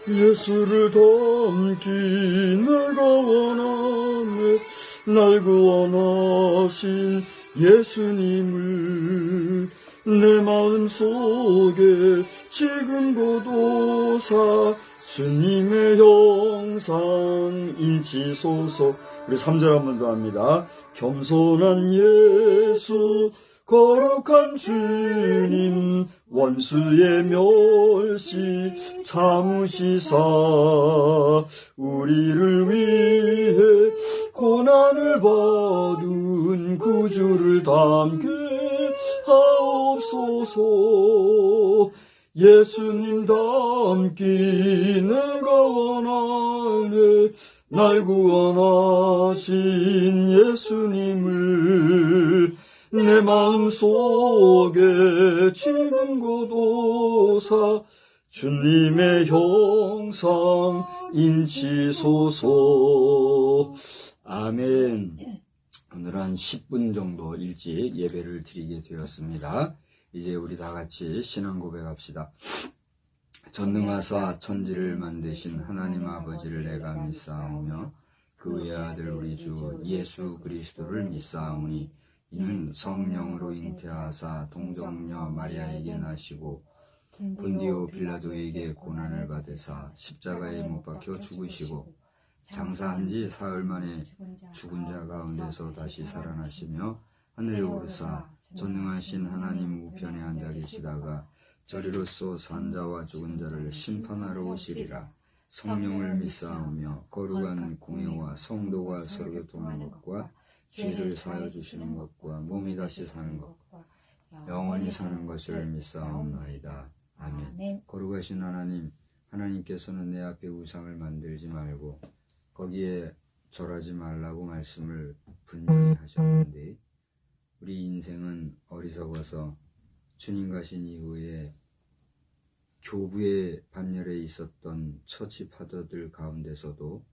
예수를 닮기 내가 원하네. 날 구원하신 예수님을 내 마음속에 지금 고도사 주님의 형상 인치소서. 우리 3절 한 번 더 합니다. 겸손한 예수 거룩한 주님 원수의 멸시 참으시사 우리를 위해 고난을 받은 구주를 닮게 하옵소서. 예수님 닮기 내가 원하네. 날 구원하신 예수님을 내 마음속에 지금 고도사 주님의 형상 인치소서. 아멘. 오늘 한 10분 정도 일찍 예배를 드리게 되었습니다. 이제 우리 다 같이 신앙 고백합시다. 전능하사 천지를 만드신 하나님 아버지를 내가 믿사오며 그 외아들 우리 주 예수 그리스도를 믿사오니 이는 성령으로 잉태하사 동정녀 마리아에게 나시고 본디오 빌라도에게 고난을 받으사 십자가에 못 박혀 죽으시고 장사한 지 사흘 만에 죽은 자 가운데서 다시 살아나시며 하늘에 오르사 전능하신 하나님 우편에 앉아 계시다가 저리로서 산자와 죽은 자를 심판하러 오시리라. 성령을 믿사오며 거룩한 공예와 성도가 서로 교통하는 것과 죄를 사하여 주시는 것과 몸이 다시 사는 것과 영원히 사는 것을 믿사옵나이다. 아멘. 거룩하신 하나님, 하나님께서는 내 앞에 우상을 만들지 말고 거기에 절하지 말라고 말씀을 분명히 하셨는데 우리 인생은 어리석어서 주님 가신 이후에 교부의 반열에 있었던 처치 파더들 가운데서도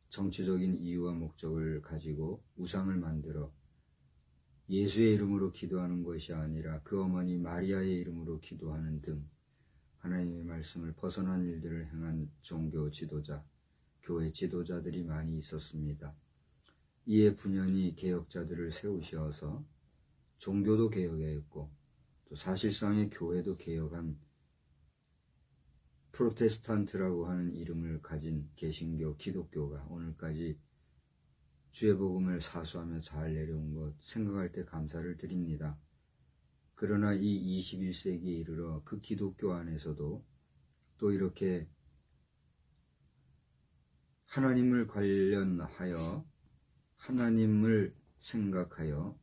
정치적인 이유와 목적을 가지고 우상을 만들어 예수의 이름으로 기도하는 것이 아니라 그 어머니 마리아의 이름으로 기도하는 등 하나님의 말씀을 벗어난 일들을 행한 종교 지도자, 교회 지도자들이 많이 있었습니다. 이에 분연히 개혁자들을 세우셔서 종교도 개혁했고 또 사실상의 교회도 개혁한 프로테스탄트라고 하는 이름을 가진 개신교, 기독교가 오늘까지 주의 복음을 사수하며 잘 내려온 것 생각할 때 감사를 드립니다. 그러나 이 21세기에 이르러 그 기독교 안에서도 또 이렇게 하나님을 관련하여 하나님을 생각하여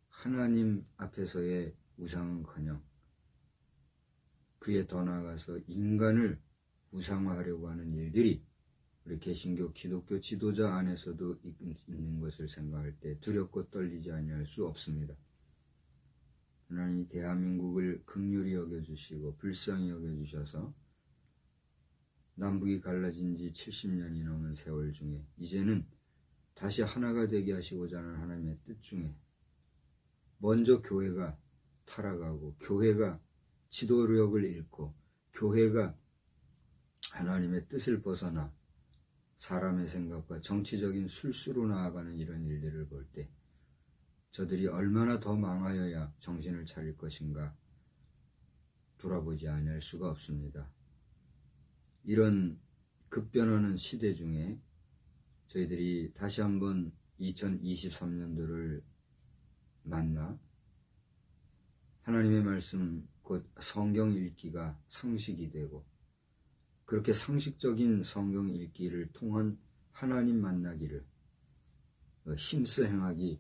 하나님 앞에서의 우상은커녕 그에 더 나아가서 인간을 우상화하려고 하는 일들이 우리 개신교 기독교 지도자 안에서도 있는 것을 생각할 때 두렵고 떨리지 아니할 수 없습니다. 하나님이 대한민국을 긍휼히 여겨주시고 불쌍히 여겨주셔서 남북이 갈라진 지 70년이 넘은 세월 중에 이제는 다시 하나가 되게 하시고자 하는 하나님의 뜻 중에 먼저 교회가 타락하고 교회가 지도력을 잃고 교회가 하나님의 뜻을 벗어나 사람의 생각과 정치적인 술수로 나아가는 이런 일들을 볼 때 저들이 얼마나 더 망하여야 정신을 차릴 것인가 돌아보지 아니할 수가 없습니다. 이런 급변하는 시대 중에 저희들이 다시 한번 2023년도를 만나 하나님의 말씀 곧 성경 읽기가 상식이 되고 그렇게 상식적인 성경 읽기를 통한 하나님 만나기를 힘써 행하기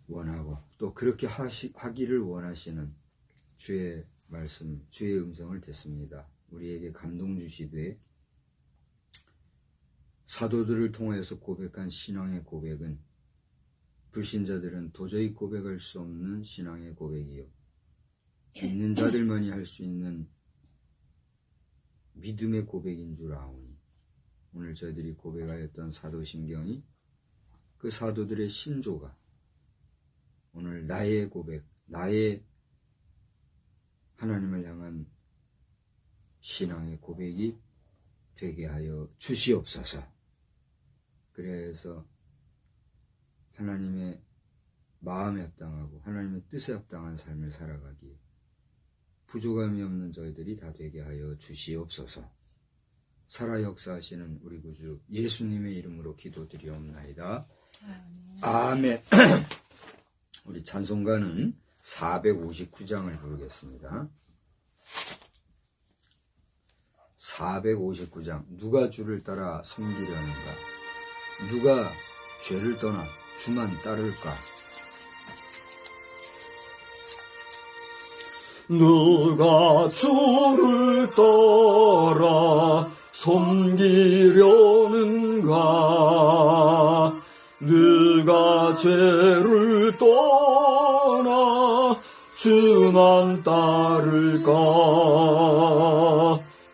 원하고 또 그렇게 하기를 원하시는 주의 말씀, 주의 음성을 듣습니다. 우리에게 감동 주시되 사도들을 통해서 고백한 신앙의 고백은 불신자들은 도저히 고백할 수 없는 신앙의 고백이요. 믿는 자들만이 할 수 있는 믿음의 고백인 줄 아오니 오늘 저희들이 고백하였던 사도신경이 그 사도들의 신조가 오늘 나의 고백, 나의 하나님을 향한 신앙의 고백이 되게 하여 주시옵소서. 그래서 하나님의 마음에 합당하고 하나님의 뜻에 합당한 삶을 살아가기에 부족함이 없는 저희들이 다 되게 하여 주시옵소서. 살아 역사하시는 우리 구주 예수님의 이름으로 기도드리옵나이다. 아멘. 우리 찬송가는 459장을 부르겠습니다. 459장. 누가 주를 따라 섬기려는가? 누가 죄를 떠나 주만 따를까? 누가 주를 따라 섬기려는가? 누가 죄를 떠나 주만 따를까?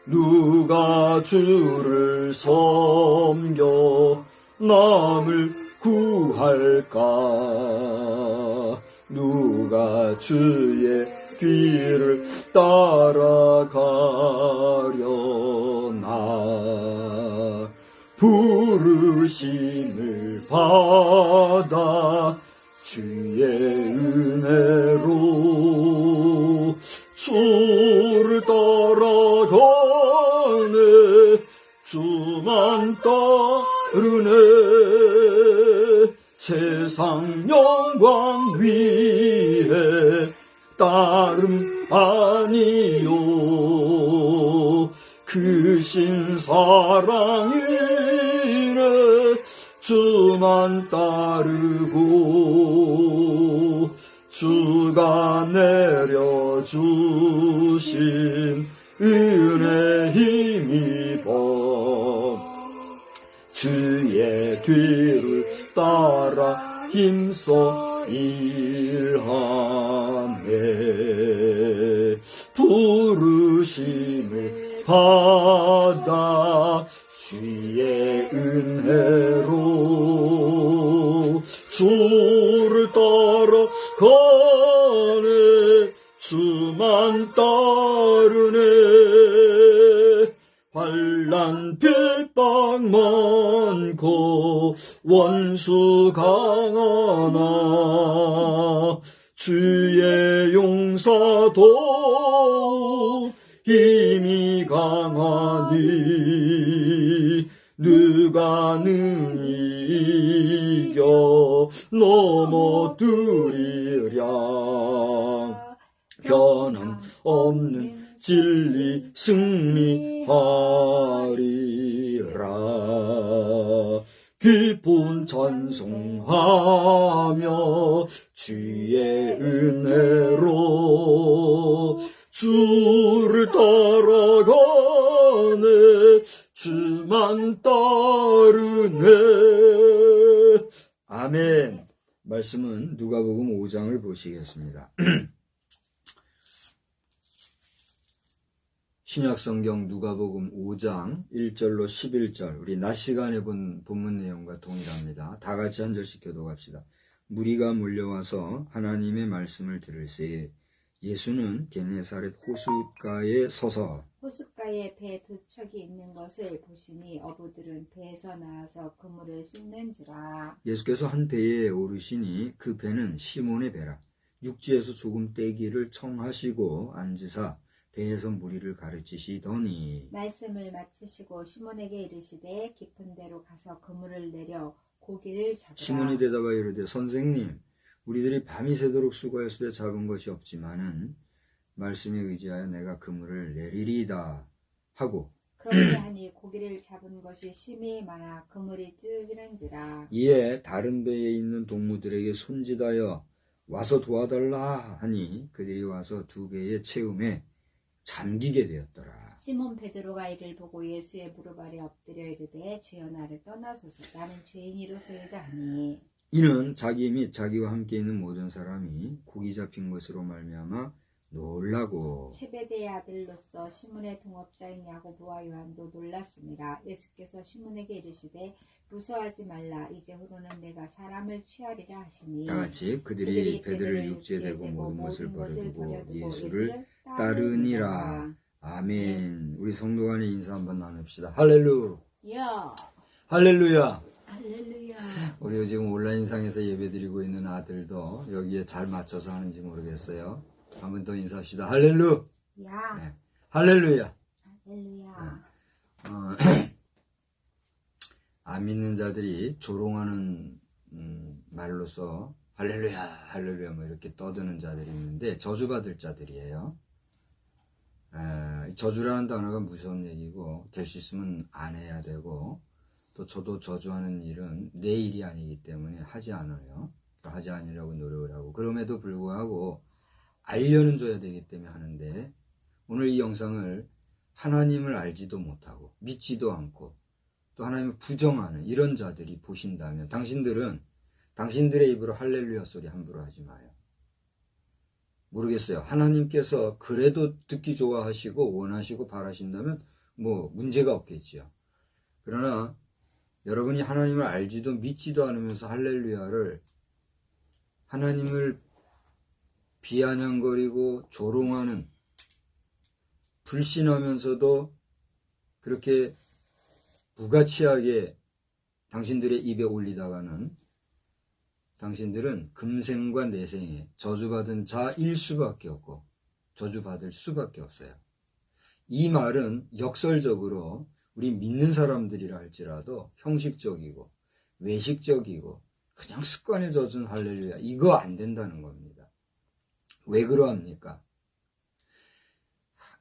누가 주를 섬겨 남을 구할까? 누가 주의 뒤를 따라가려나? 부르심을 받아 주의 은혜로 주를 따라가네. 주만 따르네. 세상 영광 위에 따름 아니요. 크신 사랑이네. 주만 따르고 주가 내려주신 은혜 힘입어 주의 뒤를 따라 힘써 일하네. 부르심을 받아 주의 은혜로 주를 따라가네. 주만 따르네. 환난 핍박 많고 원수 강하나 주의 용사도 힘이 강하니 누가 능히 이겨 넘어뜨리랴. 변함없는 진리 승리하리라. 기쁜 찬송하며 주의 은혜로 주를 따라가네. 주만 따르네. 아멘. 말씀은 누가복음 5장을 보시겠습니다. 신약성경 누가복음 5장 1절로 11절, 우리 낮 시간에 본 본문 내용과 동일합니다. 다 같이 한 절씩 교독합시다. 무리가 몰려와서 하나님의 말씀을 들을새에 예수는 게네사렛 호숫가에 서서 호숫가에 배 두 척이 있는 것을 보시니 어부들은 배에서 나와서 그물을 씻는지라. 예수께서 한 배에 오르시니 그 배는 시몬의 배라. 육지에서 조금 떼기를 청하시고 앉으사 배에서 무리를 가르치시더니 말씀을 마치시고 시몬에게 이르시되 깊은 데로 가서 그물을 내려 고기를 잡으라. 시몬이 대답하여 이르되 선생님, 우리들이 밤이 새도록 수고하였으되 잡은 것이 없지만은 말씀에 의지하여 내가 그물을 내리리이다 하고 그러하니 고기를 잡은 것이 심히 많아 그물이 찢어지는지라. 이에 다른 배에 있는 동무들에게 손짓하여 와서 도와달라 하니 그들이 와서 두 배의 채움에 잠기게 되었더라. 시몬 베드로가 이를 보고 예수의 무릎 아래 엎드려 이르되 주여 나를 떠나소서 나는 죄인이로소이다 하니 이는 자기 및 자기와 함께 있는 모든 사람이 곡이 잡힌 것으로 말미암아 놀라고. 세베대의 아들로서 시몬의 동업자인 야고보와 요한도 놀랐습니다. 예수께서 시몬에게 이르시되 무서워하지 말라. 이제후로는 내가 사람을 취하리라 하시니. 다 같이 그들이 배들을 육지에 대고 모든 것을 버려두고 예수를 따르니라. 아멘. 우리 성도 간에 인사 한번 나눕시다. 할렐루야. 할렐루야. 할렐루야. 우리 지금 온라인상에서 예배드리고 있는 아들도 여기에 잘 맞춰서 하는지 모르겠어요. 한 번 더 인사합시다. 할렐루야. 네. 할렐루야. 할렐루야. 안 믿는 자들이 조롱하는 말로서 할렐루야 할렐루야 뭐 이렇게 떠드는 자들이 있는데 저주받을 자들이에요. 저주라는 단어가 무서운 얘기고 될 수 있으면 안 해야 되고, 또 저도 저주하는 일은 내 일이 아니기 때문에 하지 않아요. 하지 않으려고 노력을 하고, 그럼에도 불구하고 알려는 줘야 되기 때문에 하는데, 오늘 이 영상을 하나님을 알지도 못하고 믿지도 않고 또 하나님을 부정하는 이런 자들이 보신다면 당신들의 입으로 할렐루야 소리 함부로 하지 마요. 모르겠어요. 하나님께서 그래도 듣기 좋아하시고 원하시고 바라신다면 뭐 문제가 없겠지요. 그러나 여러분이 하나님을 알지도 믿지도 않으면서 할렐루야를, 하나님을 비아냥거리고 조롱하는, 불신하면서도 그렇게 무가치하게 당신들의 입에 올리다가는 당신들은 금생과 내생에 저주받은 자일 수밖에 없고 저주받을 수밖에 없어요. 이 말은 역설적으로 우리 믿는 사람들이라 할지라도 형식적이고 외식적이고 그냥 습관에 젖은 할렐루야, 이거 안 된다는 겁니다. 왜 그러합니까?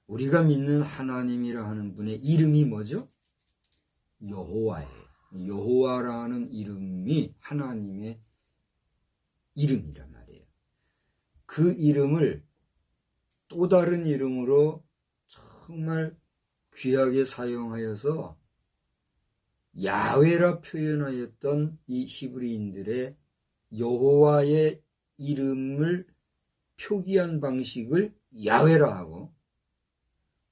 우리가 믿는 하나님이라 하는 분의 이름이 뭐죠? 여호와예요. 여호와라는 이름이 하나님의 이름이란 말이에요. 그 이름을 또 다른 이름으로 정말 귀하게 사용하여서 야훼라 표현하였던 이 히브리인들의 여호와의 이름을 표기한 방식을 야훼라 하고,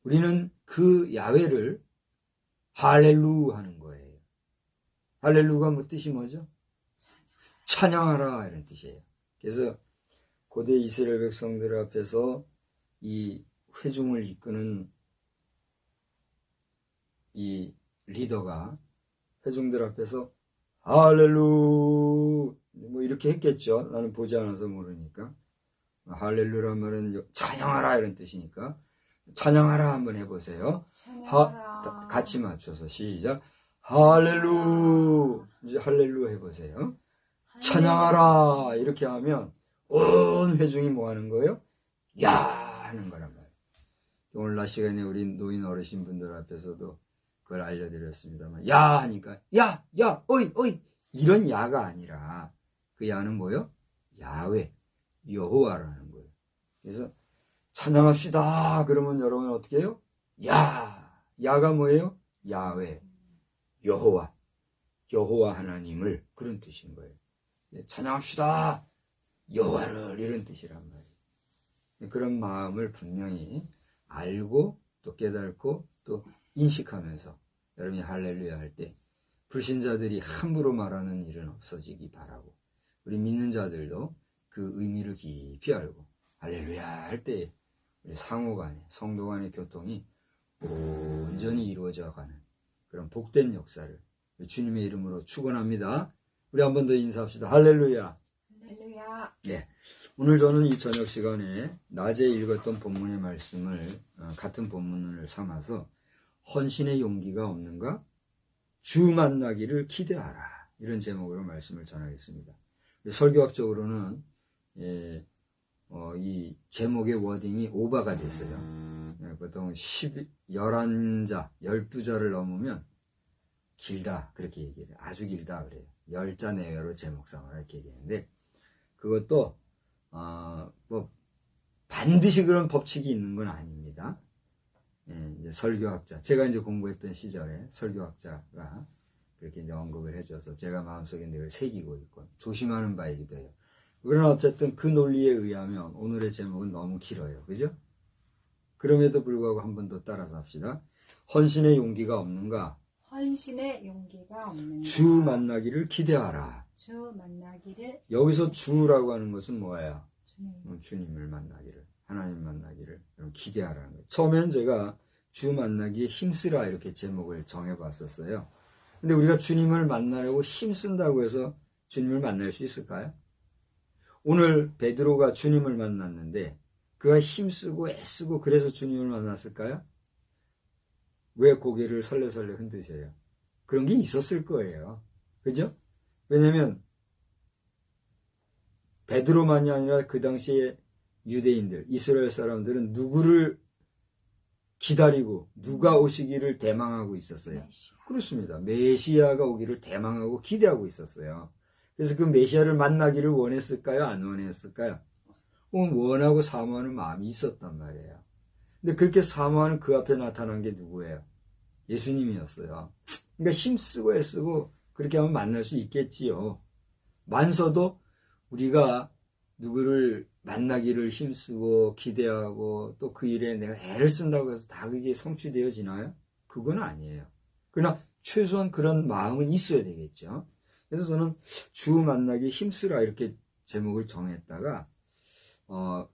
우리는 그 야훼를 할렐루 하는 거예요. 할렐루가 뭐 뜻이 뭐죠? 찬양하라 이런 뜻이에요. 그래서 고대 이스라엘 백성들 앞에서 이 회중을 이끄는 이 리더가 회중들 앞에서 할렐루 뭐 이렇게 했겠죠. 나는 보지 않아서 모르니까. 할렐루란 말은 찬양하라 이런 뜻이니까 찬양하라 한번 해보세요. 같이 맞춰서 시작. 할렐루. 이제 할렐루 해보세요. 찬양하라 이렇게 하면 온 회중이 뭐 하는 거예요? 야 하는 거란 말이에요. 오늘 낮 시간에 우리 노인 어르신 분들 앞에서도 그걸 알려드렸습니다만, 야 하니까 야 어이 이런 야가 아니라 그 야는 뭐예요? 야훼, 여호와라는 거예요. 그래서 찬양합시다 그러면 여러분 어떻게 해요? 야가 뭐예요? 야훼, 여호와 하나님을, 그런 뜻인 거예요. 찬양합시다 여호와를, 이런 뜻이란 말이에요. 그런 마음을 분명히 알고 또 깨닫고 또 인식하면서 여러분이 할렐루야 할 때 불신자들이 함부로 말하는 일은 없어지기 바라고, 우리 믿는 자들도 그 의미를 깊이 알고 할렐루야 할 때 우리 상호간에 성도 간의 교통이 온전히 이루어져가는 그런 복된 역사를 주님의 이름으로 축원합니다. 우리 한 번 더 인사합시다. 할렐루야. 할렐루야. 예. 오늘 저는 이 저녁 시간에 낮에 읽었던 본문의 말씀을 같은 본문을 삼아서 헌신의 용기가 없는가? 주 만나기를 기대하라. 이런 제목으로 말씀을 전하겠습니다. 설교학적으로는 이 제목의 워딩이 오버가 됐어요. 보통 11자, 12자를 넘으면 길다 그렇게 얘기해요. 아주 길다 그래요. 10자 내외로 제목상을 이렇게 얘기하는데, 그것도 뭐 반드시 그런 법칙이 있는 건 아닙니다. 이제 설교학자, 제가 이제 공부했던 시절에 설교학자가 그렇게 이제 언급을 해줘서 제가 마음속에 늘 새기고 있고 조심하는 바이기도 해요. 그러나 어쨌든 그 논리에 의하면 오늘의 제목은 너무 길어요. 그죠? 그럼에도 불구하고 한 번 더 따라서 합시다. 헌신의 용기가 없는가? 헌신의 용기가 없는가? 주 만나기를 기대하라. 주 만나기를. 여기서 주라고 하는 것은 뭐예요? 주님. 주님을 만나기를, 하나님 만나기를 기대하라는 거예요. 처음엔 제가 주 만나기에 힘쓰라 이렇게 제목을 정해봤었어요. 근데 우리가 주님을 만나려고 힘쓴다고 해서 주님을 만날 수 있을까요? 오늘 베드로가 주님을 만났는데 그가 힘쓰고 애쓰고 그래서 주님을 만났을까요? 왜 고개를 설레설레 흔드세요? 그런 게 있었을 거예요. 그죠? 왜냐면 베드로만이 아니라 그 당시에 유대인들, 이스라엘 사람들은 누구를 기다리고 누가 오시기를 대망하고 있었어요. 그렇습니다. 메시아가 오기를 대망하고 기대하고 있었어요. 그래서 그 메시아를 만나기를 원했을까요? 안 원했을까요? 원하고 사모하는 마음이 있었단 말이에요. 근데 그렇게 사모하는 그 앞에 나타난 게 누구예요? 예수님이었어요. 그러니까 힘쓰고 애쓰고 그렇게 하면 만날 수 있겠지요. 만서도 우리가 누구를 만나기를 힘쓰고 기대하고 또 그 일에 내가 애를 쓴다고 해서 다 그게 성취되어지나요? 그건 아니에요. 그러나 최소한 그런 마음은 있어야 되겠죠. 그래서 저는 주 만나기 힘쓰라 이렇게 제목을 정했다가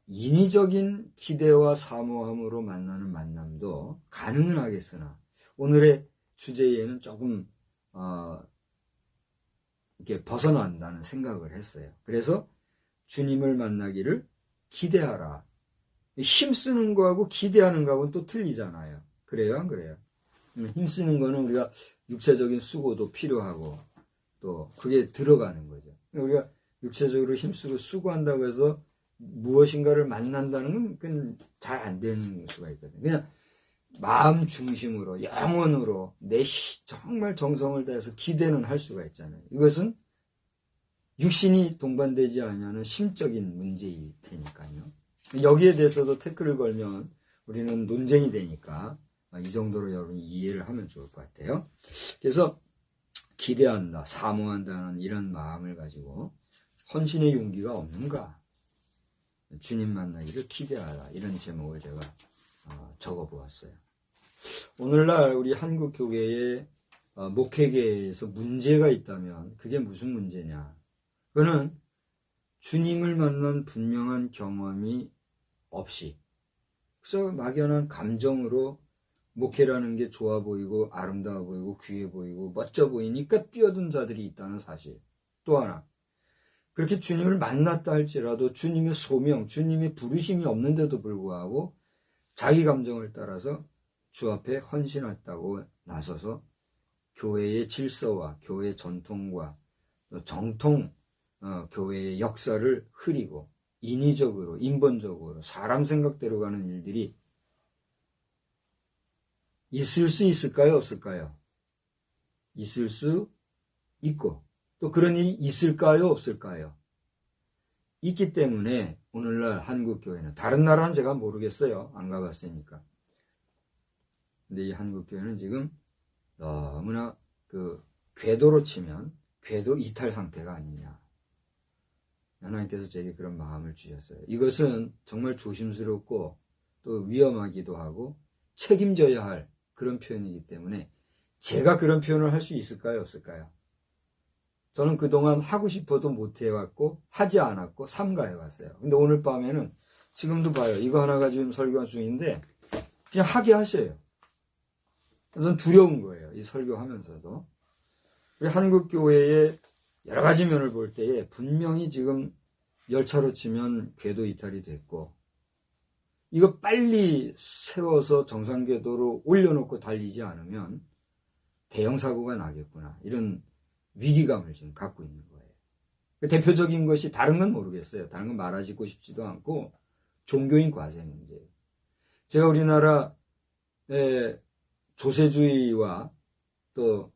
인위적인 기대와 사모함으로 만나는 만남도 가능은 하겠으나 오늘의 주제에는 조금 이렇게 벗어난다는 생각을 했어요. 그래서 주님을 만나기를 기대하라. 힘쓰는 거하고 기대하는 거하고는 또 틀리잖아요. 그래요? 안 그래요? 힘쓰는 거는 우리가 육체적인 수고도 필요하고 또 그게 들어가는 거죠. 우리가 육체적으로 힘쓰고 수고한다고 해서 무엇인가를 만난다는 건 잘 안 되는 수가 있거든요. 그냥 마음 중심으로 영혼으로 정말 정성을 다해서 기대는 할 수가 있잖아요. 이것은 육신이 동반되지 않냐는 심적인 문제일 테니까요. 여기에 대해서도 태클을 걸면 우리는 논쟁이 되니까 이 정도로 여러분이 이해를 하면 좋을 것 같아요. 그래서 기대한다, 사모한다는 이런 마음을 가지고 헌신의 용기가 없는가? 주님 만나기를 기대하라. 이런 제목을 제가 적어보았어요. 오늘날 우리 한국 교회의 목회계에서 문제가 있다면 그게 무슨 문제냐? 그거는 주님을 만난 분명한 경험이 없이 그래서 막연한 감정으로 목회라는 게 좋아 보이고 아름다워 보이고 귀해 보이고 멋져 보이니까 뛰어든 자들이 있다는 사실. 또 하나, 그렇게 주님을 만났다 할지라도 주님의 소명, 주님의 부르심이 없는데도 불구하고 자기 감정을 따라서 주 앞에 헌신했다고 나서서 교회의 질서와 교회의 전통과 정통 교회의 역사를 흐리고 인위적으로 인본적으로 사람 생각대로 가는 일들이 있을 수 있을까요? 없을까요? 있을 수 있고 또 그런 일이 있을까요? 없을까요? 있기 때문에 오늘날 한국 교회는 다른 나라는 제가 모르겠어요. 안 가봤으니까. 근데 이 한국 교회는 지금 너무나 그 궤도로 치면 궤도 이탈 상태가 아니냐. 하나님께서 제게 그런 마음을 주셨어요. 이것은 정말 조심스럽고 또 위험하기도 하고 책임져야 할 그런 표현이기 때문에 제가 그런 표현을 할 수 있을까요? 없을까요? 저는 그동안 하고 싶어도 못 해왔고 하지 않았고 삼가해왔어요. 근데 오늘 밤에는 지금도 봐요. 이거 하나가 지금 설교 중인데 그냥 하게 하셔요. 저는 두려운 거예요. 이 설교하면서도. 우리 한국교회의 여러 가지 면을 볼 때에 분명히 지금 열차로 치면 궤도 이탈이 됐고 이거 빨리 세워서 정상궤도로 올려놓고 달리지 않으면 대형 사고가 나겠구나. 이런 위기감을 지금 갖고 있는 거예요. 대표적인 것이 다른 건 모르겠어요. 다른 건 말하고 싶지도 않고 종교인 과세 문제예요. 제가 우리나라의 조세주의와 또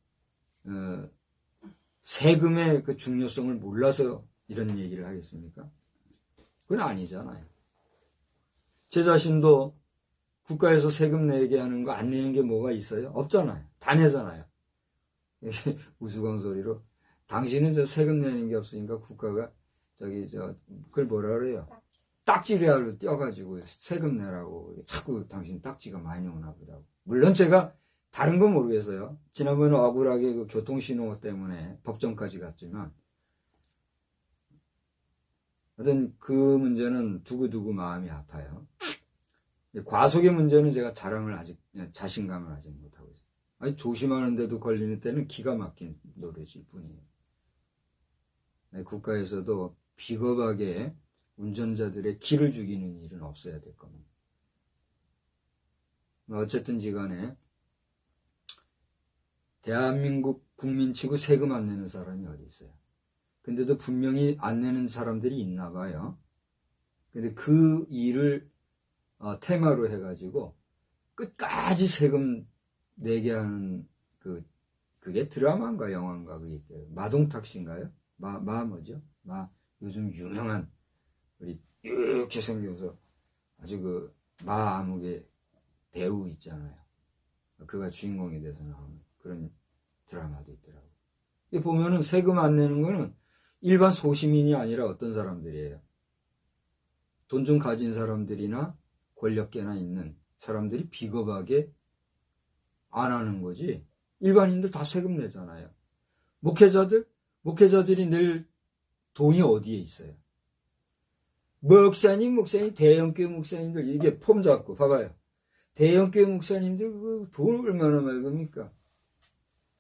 세금의 그 중요성을 몰라서 이런 얘기를 하겠습니까? 그건 아니잖아요. 제 자신도 국가에서 세금 내게 하는 거 안 내는 게 뭐가 있어요? 없잖아요. 다 내잖아요. 우스꽝소리로 당신은 저 세금 내는 게 없으니까 국가가 그걸 뭐라 그래요? 딱지리아로 띄어가지고 세금 내라고 자꾸 당신 딱지가 많이 오나 보다고. 물론 제가 다른 건 모르겠어요. 지난번에 억울하게 그 교통신호 때문에 법정까지 갔지만 하여튼 그 문제는 두고두고 마음이 아파요. 과속의 문제는 제가 자신감을 아직 못하고 있어요. 아니, 조심하는데도 걸리는 때는 기가 막힌 노릇일 뿐이에요. 국가에서도 비겁하게 운전자들의 기를 죽이는 일은 없어야 될 겁니다. 어쨌든지 간에 대한민국 국민치고 세금 안 내는 사람이 어디 있어요? 근데도 분명히 안 내는 사람들이 있나 봐요. 근데 그 일을 테마로 해가지고 끝까지 세금 내게 하는 그게 드라마인가 영화인가 그게 있대요. 마동탁씨인가요? 뭐죠? 요즘 유명한 우리 이렇게 생겨서 아주 마암흑의 배우 있잖아요. 그가 주인공이 돼서 나오는 그런 드라마도 있더라고요. 보면은 세금 안 내는 거는 일반 소시민이 아니라 어떤 사람들이에요? 돈 좀 가진 사람들이나 권력계나 있는 사람들이 비겁하게 안 하는 거지. 일반인들 다 세금 내잖아요. 목회자들이 낼 돈이 어디에 있어요? 목사님, 대형교회 목사님들, 이게 폼 잡고, 봐봐요. 대형교회 목사님들 그 돈 얼마나 많이 겁니까?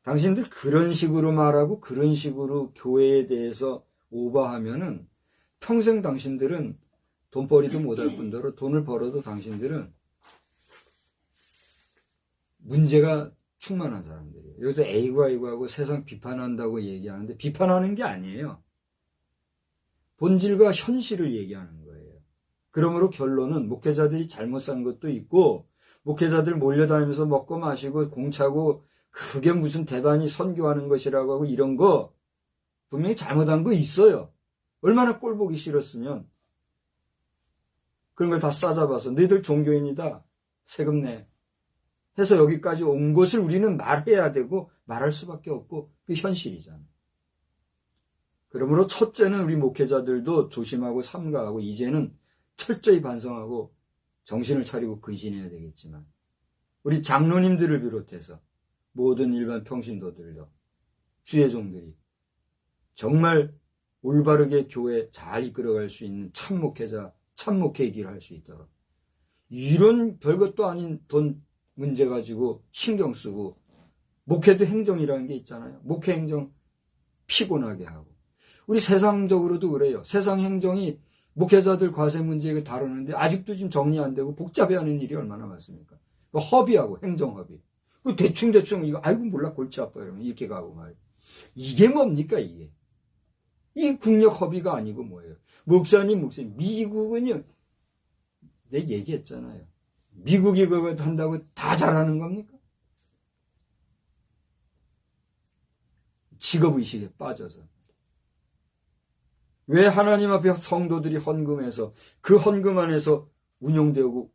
당신들 그런 식으로 말하고 그런 식으로 교회에 대해서 오버하면은 평생 당신들은 돈벌이도 못할 뿐더러 돈을 벌어도 당신들은 문제가 충만한 사람들이에요. 여기서 에이구 하고 세상 비판한다고 얘기하는데 비판하는 게 아니에요. 본질과 현실을 얘기하는 거예요. 그러므로 결론은 목회자들이 잘못 산 것도 있고 목회자들 몰려다니면서 먹고 마시고 공차고 그게 무슨 대단히 선교하는 것이라고 하고 이런 거 분명히 잘못한 거 있어요. 얼마나 꼴보기 싫었으면 그런 걸 다 싸잡아서 너희들 종교인이다. 세금 내. 해서 여기까지 온 것을 우리는 말해야 되고 말할 수밖에 없고 그 현실이잖아요. 그러므로 첫째는 우리 목회자들도 조심하고 삼가하고 이제는 철저히 반성하고 정신을 차리고 근신해야 되겠지만 우리 장로님들을 비롯해서 모든 일반 평신도들도 주의 종들이 정말 올바르게 교회 잘 이끌어갈 수 있는 참 목회자, 참 목회의 길을 할 수 있도록 이런 별것도 아닌 돈 문제 가지고 신경 쓰고 목회도 행정이라는 게 있잖아요. 목회 행정 피곤하게 하고 우리 세상적으로도 그래요. 세상 행정이 목회자들 과세 문제 다루는데 아직도 지금 정리 안 되고 복잡해하는 일이 얼마나 많습니까? 허비하고 행정 허비. 대충 이거 아이고 몰라 골치 아파 이러면 이렇게 가고 말이에요. 이게 뭡니까 이게? 이 국력 허비가 아니고 뭐예요? 목사님 미국은요 내가 얘기했잖아요. 미국이 그거 한다고 다 잘하는 겁니까? 직업의식에 빠져서. 왜 하나님 앞에 성도들이 헌금해서 그 헌금 안에서 운용되고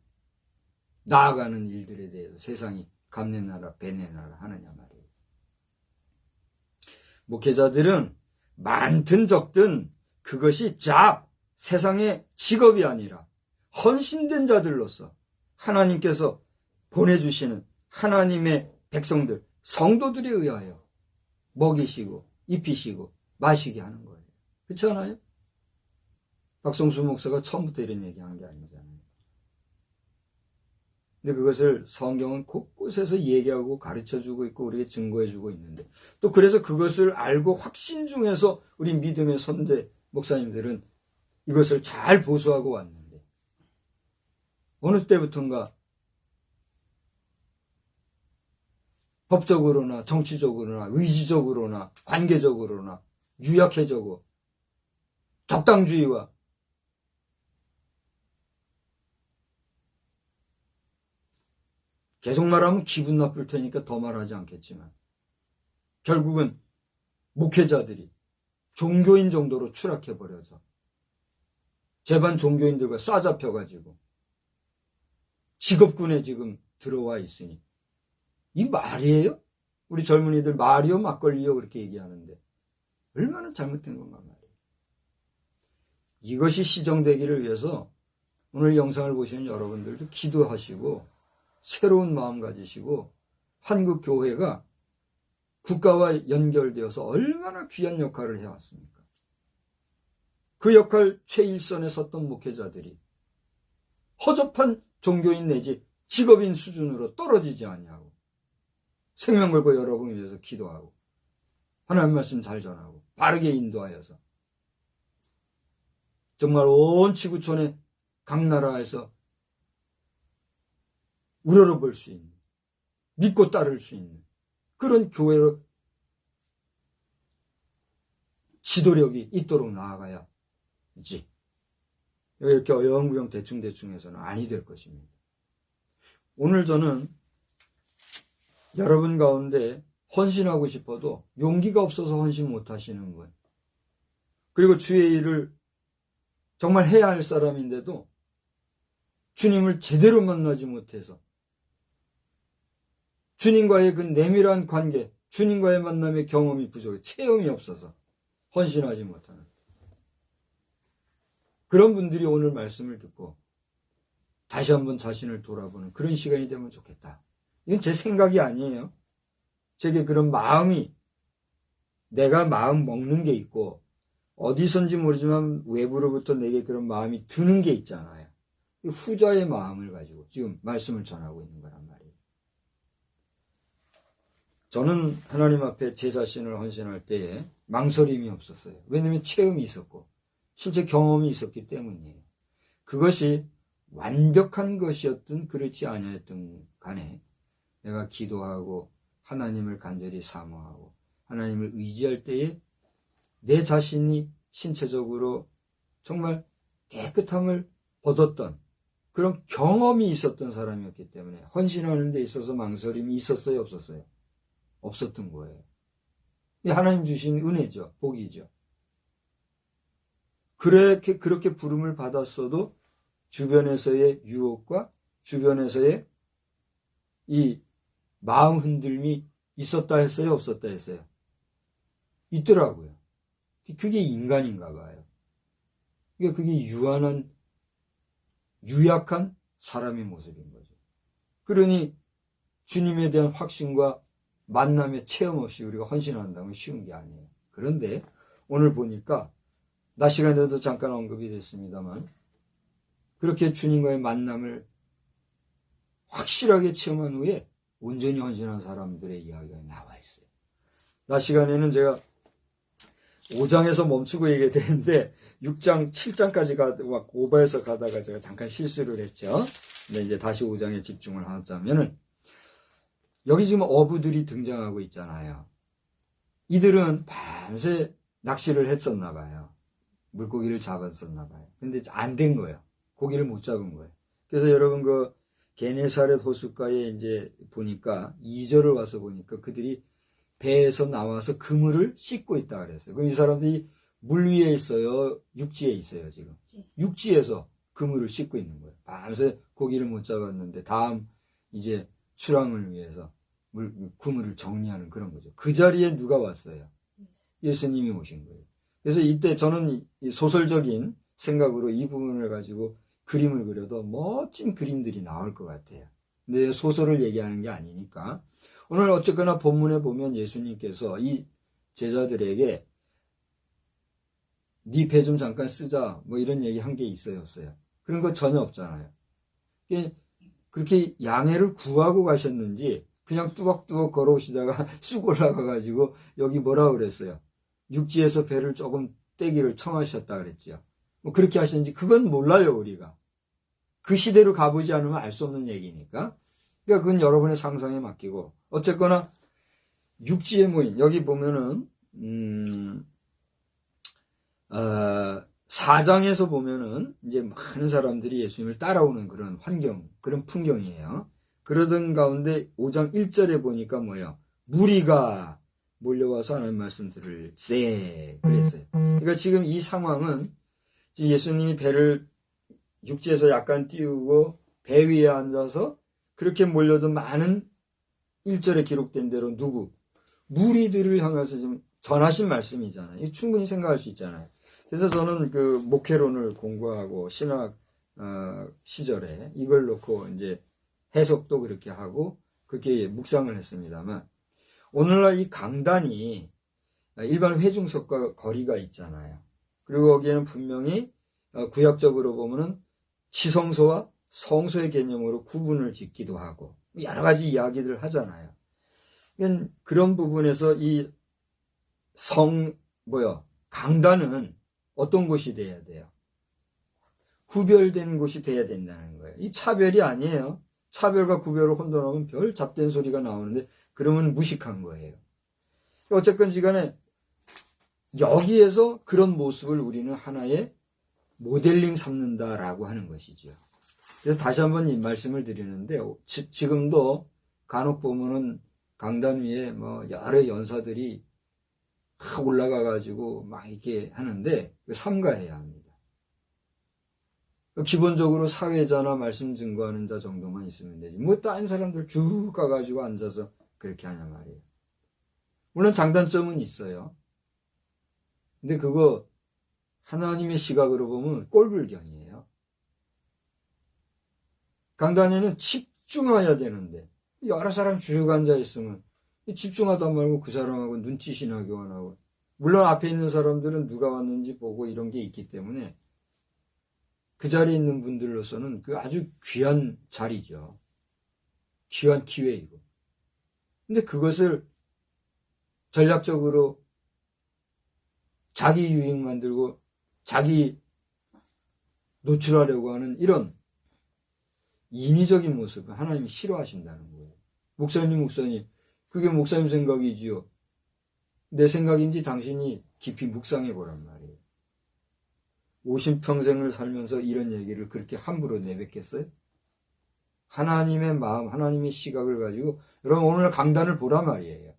나아가는 일들에 대해서 세상이 감내나라 배내나라 하느냐 말이에요. 목회자들은 많든 적든 그것이 세상의 직업이 아니라 헌신된 자들로서 하나님께서 보내주시는 하나님의 백성들, 성도들에 의하여 먹이시고 입히시고 마시게 하는 거예요. 그렇지 않아요? 박성수 목사가 처음부터 이런 얘기하는 게 아니잖아요. 근데 그것을 성경은 곳곳에서 얘기하고 가르쳐주고 있고 우리에게 증거해주고 있는데 또 그래서 그것을 알고 확신 중에서 우리 믿음의 선대 목사님들은 이것을 잘 보수하고 왔는데 어느 때부턴가 법적으로나 정치적으로나 의지적으로나 관계적으로나 유약해지고 적당주의와 계속 말하면 기분 나쁠 테니까 더 말하지 않겠지만 결국은 목회자들이 종교인 정도로 추락해버려서 제반 종교인들과 싸잡혀가지고 직업군에 지금 들어와 있으니 이 말이에요? 우리 젊은이들 말이요 막걸리요 그렇게 얘기하는데 얼마나 잘못된 건가 말이에요. 이것이 시정되기를 위해서 오늘 영상을 보시는 여러분들도 기도하시고 새로운 마음 가지시고 한국 교회가 국가와 연결되어서 얼마나 귀한 역할을 해왔습니까? 그 역할 최일선에 섰던 목회자들이 허접한 종교인 내지 직업인 수준으로 떨어지지 아니하고 생명 걸고 여러분을 위해서 기도하고 하나님 말씀 잘 전하고 바르게 인도하여서 정말 온 지구촌의 각 나라에서 우러러볼 수 있는 믿고 따를 수 있는 그런 교회로 지도력이 있도록 나아가야지. 이렇게 어영부영 대충대충 해서는 아니 될 것입니다. 오늘 저는 여러분 가운데 헌신하고 싶어도 용기가 없어서 헌신 못하시는 분, 그리고 주의 일을 정말 해야 할 사람인데도 주님을 제대로 만나지 못해서 주님과의 그 내밀한 관계, 주님과의 만남의 경험이 부족해 체험이 없어서 헌신하지 못하는 그런 분들이 오늘 말씀을 듣고 다시 한번 자신을 돌아보는 그런 시간이 되면 좋겠다. 이건 제 생각이 아니에요. 제게 그런 마음이, 내가 마음 먹는 게 있고 어디선지 모르지만 외부로부터 내게 그런 마음이 드는 게 있잖아요. 후자의 마음을 가지고 지금 말씀을 전하고 있는 거란 말이에요. 저는 하나님 앞에 제 자신을 헌신할 때에 망설임이 없었어요. 왜냐하면 체험이 있었고 실제 경험이 있었기 때문이에요. 그것이 완벽한 것이었든 그렇지 아니었든 간에 내가 기도하고 하나님을 간절히 사모하고 하나님을 의지할 때에 내 자신이 신체적으로 정말 깨끗함을 얻었던 그런 경험이 있었던 사람이었기 때문에 헌신하는 데 있어서 망설임이 있었어요, 없었어요? 없었던 거예요. 하나님 주신 은혜죠, 복이죠. 그렇게 부름을 받았어도 주변에서의 유혹과 주변에서의 이 마음 흔들림이 있었다 했어요, 없었다 했어요? 있더라고요. 그게 인간인가 봐요. 그게 유약한 사람의 모습인 거죠. 그러니 주님에 대한 확신과 만남의 체험 없이 우리가 헌신한다면 쉬운 게 아니에요. 그런데 오늘 보니까 낮 시간에도 잠깐 언급이 됐습니다만 그렇게 주님과의 만남을 확실하게 체험한 후에 온전히 헌신한 사람들의 이야기가 나와 있어요. 낮 시간에는 제가 5장에서 멈추고 얘기했는데 6장, 7장까지 막 오버해서 가다가 제가 잠깐 실수를 했죠. 근데 이제 다시 5장에 집중을 하자면은 여기 지금 어부들이 등장하고 있잖아요. 이들은 밤새 낚시를 했었나 봐요. 물고기를 잡았었나 봐요. 근데 안 된 거예요. 고기를 못 잡은 거예요. 그래서 여러분 그 게네사렛 호숫가에 이제 보니까 2절을 와서 보니까 그들이 배에서 나와서 그물을 씻고 있다 그랬어요. 그럼 이 사람들이 물 위에 있어요? 육지에 있어요, 지금? 육지에서 그물을 씻고 있는 거예요. 밤새 고기를 못 잡았는데 다음 이제 출항을 위해서 그물을 정리하는 그런 거죠. 그 자리에 누가 왔어요? 예수님이 오신 거예요. 그래서 이때 저는 이 소설적인 생각으로 이 부분을 가지고 그림을 그려도 멋진 그림들이 나올 것 같아요. 근데 소설을 얘기하는 게 아니니까. 오늘 어쨌거나 본문에 보면 예수님께서 이 제자들에게 네 배 좀 잠깐 쓰자 뭐 이런 얘기 한 게 있어요, 없어요? 그런 거 전혀 없잖아요. 그렇게 양해를 구하고 가셨는지 그냥 뚜벅뚜벅 걸어오시다가 쑥 올라가가지고 여기 뭐라 그랬어요? 육지에서 배를 조금 떼기를 청하셨다 그랬죠. 뭐 그렇게 하셨는지 그건 몰라요, 우리가. 그 시대로 가보지 않으면 알 수 없는 얘기니까. 그러니까 그건 여러분의 상상에 맡기고 어쨌거나 육지에 모인 여기 보면은 4장에서 보면은 이제 많은 사람들이 예수님을 따라오는 그런 환경, 그런 풍경이에요. 그러던 가운데 5장 1절에 보니까 뭐예요? 무리가 몰려와서 하나님 말씀 들을세 그랬어요. 그러니까 지금 이 상황은 지금 예수님이 배를 육지에서 약간 띄우고 배 위에 앉아서 그렇게 몰려든 많은 1절에 기록된 대로 누구? 무리들을 향해서 좀 전하신 말씀이잖아요. 이거 충분히 생각할 수 있잖아요. 그래서 저는 그 목회론을 공부하고 신학 시절에 이걸 놓고 이제 해석도 그렇게 하고 그렇게 묵상을 했습니다만, 오늘날 이 강단이 일반 회중석과 거리가 있잖아요. 그리고 거기에는 분명히 구약적으로 보면은 지성소와 성소의 개념으로 구분을 짓기도 하고 여러 가지 이야기를 하잖아요. 그런 부분에서 이 강단은 어떤 곳이 돼야 돼요? 구별된 곳이 돼야 된다는 거예요. 이 차별이 아니에요. 차별과 구별을 혼돈하면 별 잡된 소리가 나오는데 그러면 무식한 거예요. 어쨌건 시간에 여기에서 그런 모습을 우리는 하나의 모델링 삼는다라고 하는 것이죠. 그래서 다시 한번 이 말씀을 드리는데, 지금도 간혹 보면은 강단 위에 뭐 여러 연사들이 막 올라가가지고 막 이렇게 하는데 삼가해야 합니다. 기본적으로 사회자나 말씀 증거하는 자 정도만 있으면 되지. 뭐 다른 사람들 쭉 가가지고 앉아서 그렇게 하냐 말이에요. 물론 장단점은 있어요. 근데 그거 하나님의 시각으로 보면 꼴불견이에요. 강단에는 집중해야 되는데 여러 사람 쭉 앉아 있으면 집중하다 말고 그 사람하고 눈짓이나 교환하고, 물론 앞에 있는 사람들은 누가 왔는지 보고 이런 게 있기 때문에 그 자리에 있는 분들로서는 그 아주 귀한 자리죠. 귀한 기회이고. 근데 그것을 전략적으로 자기 유익 만들고 자기 노출하려고 하는 이런 인위적인 모습을 하나님이 싫어하신다는 거예요. 목사님, 그게 목사님 생각이지요. 내 생각인지 당신이 깊이 묵상해 보란 말이에요. 50평생을 살면서 이런 얘기를 그렇게 함부로 내뱉겠어요? 하나님의 마음, 하나님의 시각을 가지고 여러분 오늘 강단을 보란 말이에요.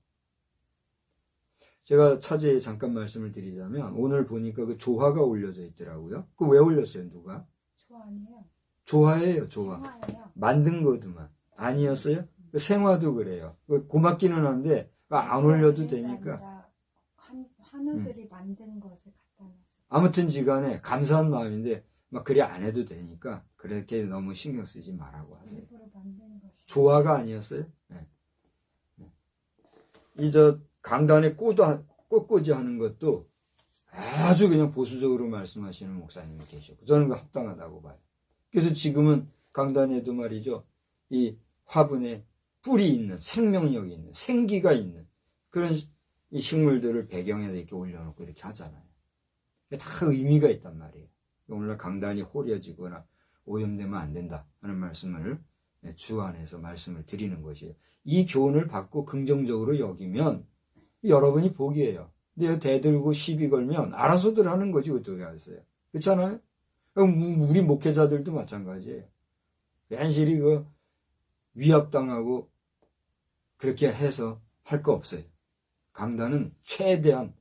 제가 차제에 잠깐 말씀을 드리자면, 오늘 보니까 그 조화가 올려져 있더라고요. 그 왜 올렸어요, 누가? 조 아니에요? 조화예요, 조화. 조화예요. 만든 거더만. 아니었어요? 생화도 그래요. 고맙기는 한데 안 올려도 되니까. 한우들이 만든 것을 갖다 놨어요. 아무튼 지간에 감사한 마음인데 막 그래 안 해도 되니까 그렇게 너무 신경 쓰지 말라고 하세요. 조화가 아니었어요? 네. 강단에 꽃꽂이 하는 것도 아주 그냥 보수적으로 말씀하시는 목사님이 계셨고, 저는 그 합당하다고 봐요. 그래서 지금은 강단에도 말이죠, 이 화분에 뿔이 있는, 생명력이 있는, 생기가 있는 그런 이 식물들을 배경에 이렇게 올려놓고 이렇게 하잖아요. 다 의미가 있단 말이에요. 오늘날 강단이 호려지거나 오염되면 안 된다 하는 말씀을 주 안에서 말씀을 드리는 것이에요. 이 교훈을 받고 긍정적으로 여기면 여러분이 복이에요. 근데 대들고 시비 걸면 알아서들 하는 거지 어떻게 하겠어요? 그렇잖아요? 우리 목회자들도 마찬가지예요. 괜시리 위압당하고 그렇게 해서 할 거 없어요. 강단은 최대한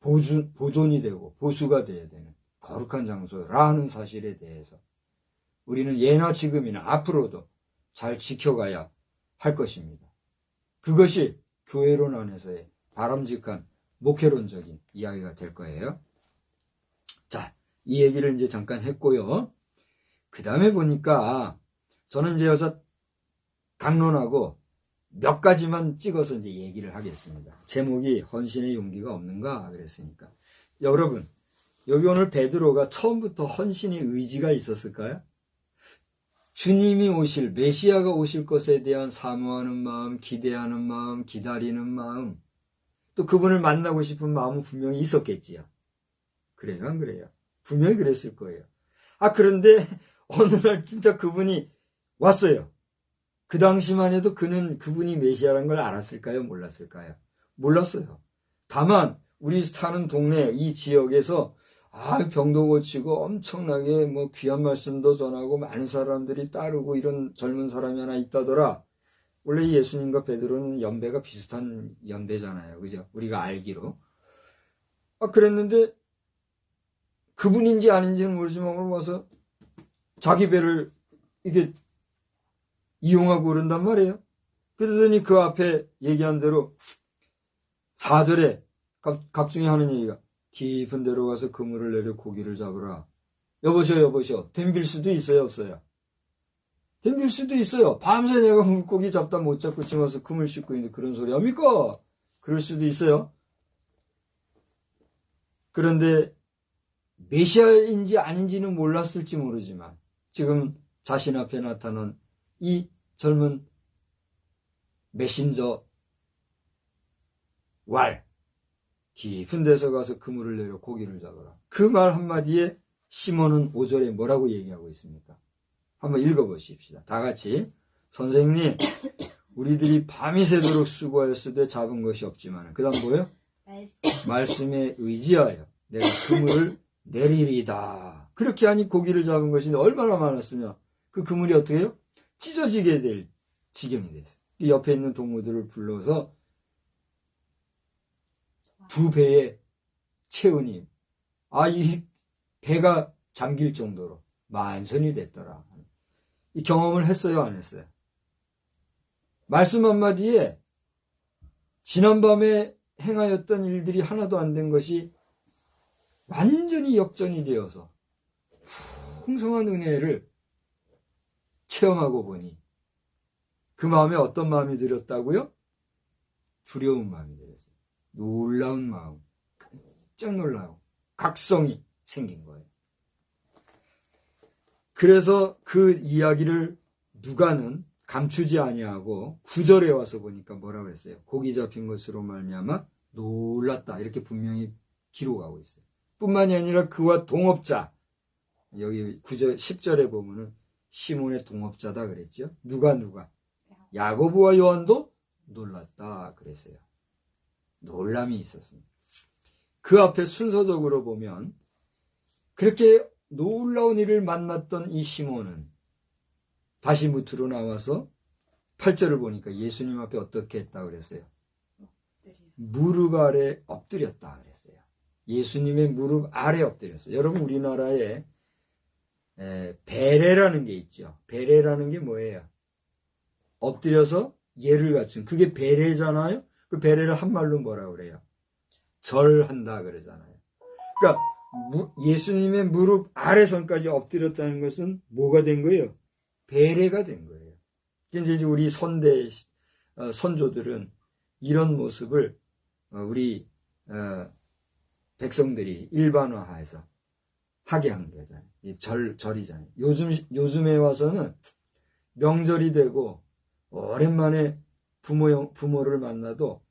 보존이 되고 보수가 돼야 되는 거룩한 장소라는 사실에 대해서 우리는 예나 지금이나 앞으로도 잘 지켜가야 할 것입니다. 그것이 교회론 안에서의 바람직한 목회론적인 이야기가 될 거예요. 자, 이 얘기를 이제 잠깐 했고요. 그 다음에 보니까 저는 이제 여기서 강론하고 몇 가지만 찍어서 이제 얘기를 하겠습니다. 제목이 헌신의 용기가 없는가 그랬으니까. 여러분, 여기 오늘 베드로가 처음부터 헌신의 의지가 있었을까요? 주님이 오실, 메시아가 오실 것에 대한 사모하는 마음, 기대하는 마음, 기다리는 마음, 또 그분을 만나고 싶은 마음은 분명히 있었겠지요. 그래요, 안 그래요? 분명히 그랬을 거예요. 그런데 어느 날 진짜 그분이 왔어요. 그 당시만 해도 그분이 메시아라는 걸 알았을까요? 몰랐을까요? 몰랐어요. 다만 우리 사는 동네 이 지역에서 병도 고치고 엄청나게 귀한 말씀도 전하고 많은 사람들이 따르고 이런 젊은 사람이 하나 있다더라. 원래 예수님과 베드로는 연배가 비슷한 연배잖아요. 그죠? 우리가 알기로. 그랬는데 그분인지 아닌지는 모르지만 오늘 와서 자기 배를 이게 이용하고 그런단 말이에요. 그러더니 그 앞에 얘기한 대로 4절에 갑중에 하는 얘기가 깊은 데로 가서 그물을 내려 고기를 잡으라. 여보셔. 덤빌 수도 있어요, 없어요? 덤빌 수도 있어요. 밤새 내가 물고기 잡다 못 잡고 지금 와서 그물 씻고 있는데 그런 소리 합니까? 그럴 수도 있어요. 그런데 메시아인지 아닌지는 몰랐을지 모르지만 지금 자신 앞에 나타난 이 젊은 메신저 왈, 깊은 데서 가서 그물을 내려 고기를 잡아라. 그 말 한마디에 시몬은 5절에 뭐라고 얘기하고 있습니까? 한번 읽어보십시다. 다 같이. 선생님, 우리들이 밤이 새도록 수고하였으되 잡은 것이 없지만 그 다음 뭐예요? 말씀에 의지하여 내가 그물을 내리리다. 그렇게 하니 고기를 잡은 것이 얼마나 많았으며 그 그물이 어떻게 해요? 찢어지게 될 지경이 됐어요. 옆에 있는 동무들을 불러서 2배에 채우니 이 배가 잠길 정도로 만선이 됐더라. 이 경험을 했어요, 안 했어요? 말씀 한마디에 지난밤에 행하였던 일들이 하나도 안 된 것이 완전히 역전이 되어서 풍성한 은혜를 체험하고 보니 그 마음에 어떤 마음이 들었다고요? 두려운 마음이 들었어요. 놀라운 마음, 깜짝 놀라고 각성이 생긴 거예요. 그래서 그 이야기를 누가는 감추지 아니하고 9절에 와서 보니까 뭐라고 했어요? 고기 잡힌 것으로 말미암아 놀랐다. 이렇게 분명히 기록하고 있어요. 뿐만이 아니라 그와 동업자, 여기 9절, 10절에 보면은 시몬의 동업자다 그랬죠. 누가? 야고보와 요한도 놀랐다 그랬어요. 놀람이 있었습니다. 그 앞에 순서적으로 보면 그렇게 놀라운 일을 만났던 이 시몬은 다시 무트로 나와서 8절을 보니까 예수님 앞에 어떻게 했다 그랬어요? 무릎 아래 엎드렸다 그랬어요. 예수님의 무릎 아래 엎드렸어요. 여러분 우리나라에 베레라는 게 있죠. 베레라는 게 뭐예요? 엎드려서 예를 갖춘 그게 베레잖아요. 그 베레를 한말로 뭐라 그래요? 절한다 그러잖아요. 그러니까 예수님의 무릎 아래 선까지 엎드렸다는 것은 뭐가 된 거예요? 베레가 된 거예요. 이제 우리 선대 선조들은 이런 모습을 우리 백성들이 일반화해서 하게 한 거잖아요. 절이잖아요. 요즘에 와서는 명절이 되고 오랜만에 부모를 만나도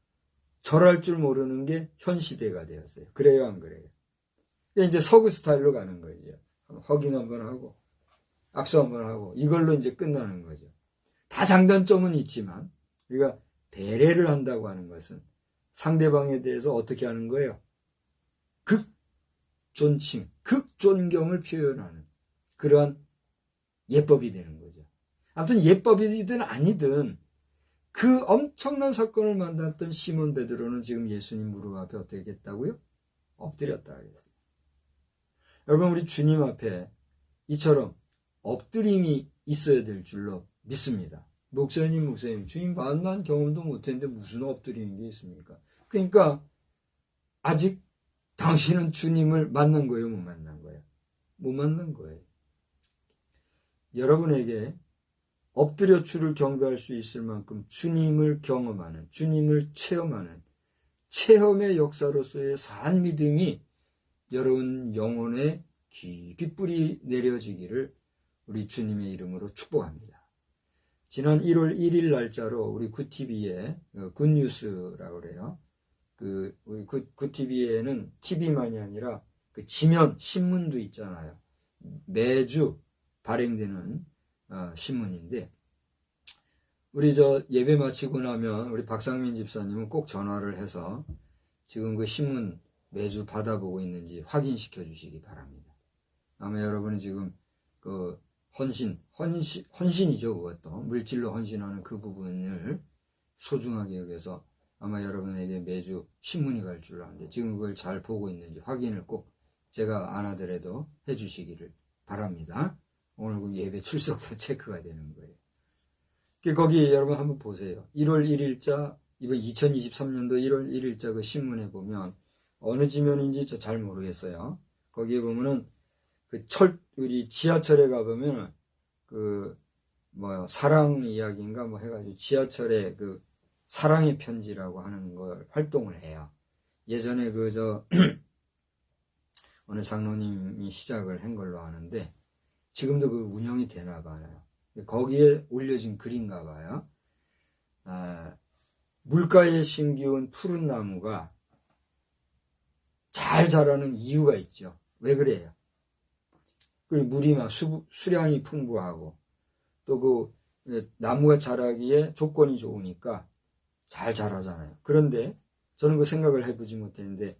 절할 줄 모르는 게 현 시대가 되었어요. 그래요, 안 그래요? 이제 서구 스타일로 가는 거죠. 확인 한번 하고 악수 한번 하고 이걸로 이제 끝나는 거죠. 다 장단점은 있지만 우리가 배려를 한다고 하는 것은 상대방에 대해서 어떻게 하는 거예요? 극존칭, 극존경을 표현하는 그러한 예법이 되는 거죠. 아무튼 예법이든 아니든 그 엄청난 사건을 만났던 시몬 베드로는 지금 예수님 무릎 앞에 어떻게 했다고요? 엎드렸다 그랬어요. 여러분 우리 주님 앞에 이처럼 엎드림이 있어야 될 줄로 믿습니다. 목사님 주님 만난 경험도 못했는데 무슨 엎드리는 게 있습니까? 그러니까 아직 당신은 주님을 만난 거예요? 못 만난 거예요? 못 만난 거예요. 여러분에게 엎드려 주를 경배할 수 있을 만큼 주님을 경험하는, 주님을 체험하는 체험의 역사로서의 산 믿음이 여러분 영혼에 깊이 뿌리 내려지기를 우리 주님의 이름으로 축복합니다. 지난 1월 1일 날짜로 우리 굿TV에 굿뉴스라고 그래요. 우리 굿TV에는 TV만이 아니라 그 지면 신문도 있잖아요. 매주 발행되는 신문인데 우리 예배 마치고 나면 우리 박상민 집사님은 꼭 전화를 해서 지금 그 신문 매주 받아보고 있는지 확인시켜 주시기 바랍니다. 아마 여러분은 지금 그 헌신이죠. 그것도 물질로 헌신하는 그 부분을 소중하게 여겨서 아마 여러분에게 매주 신문이 갈 줄 아는데 지금 그걸 잘 보고 있는지 확인을 꼭 제가 안 하더라도 해주시기를 바랍니다. 오늘 그 예배 출석도 체크가 되는 거예요. 거기 여러분 한번 보세요. 1월 1일자, 이번 2023년도 1월 1일자 그 신문에 보면, 어느 지면인지 저 잘 모르겠어요. 거기에 보면은, 우리 지하철에 가보면, 사랑 이야기인가 뭐 해가지고, 지하철에 사랑의 편지라고 하는 걸 활동을 해요. 예전에 어느 장로님이 시작을 한 걸로 아는데, 지금도 운영이 되나 봐요. 거기에 올려진 글인가 봐요. 물가에 심기운 푸른 나무가 잘 자라는 이유가 있죠. 왜 그래요? 물이 막 수량이 풍부하고, 또 나무가 자라기에 조건이 좋으니까 잘 자라잖아요. 그런데 저는 그 생각을 해보지 못했는데,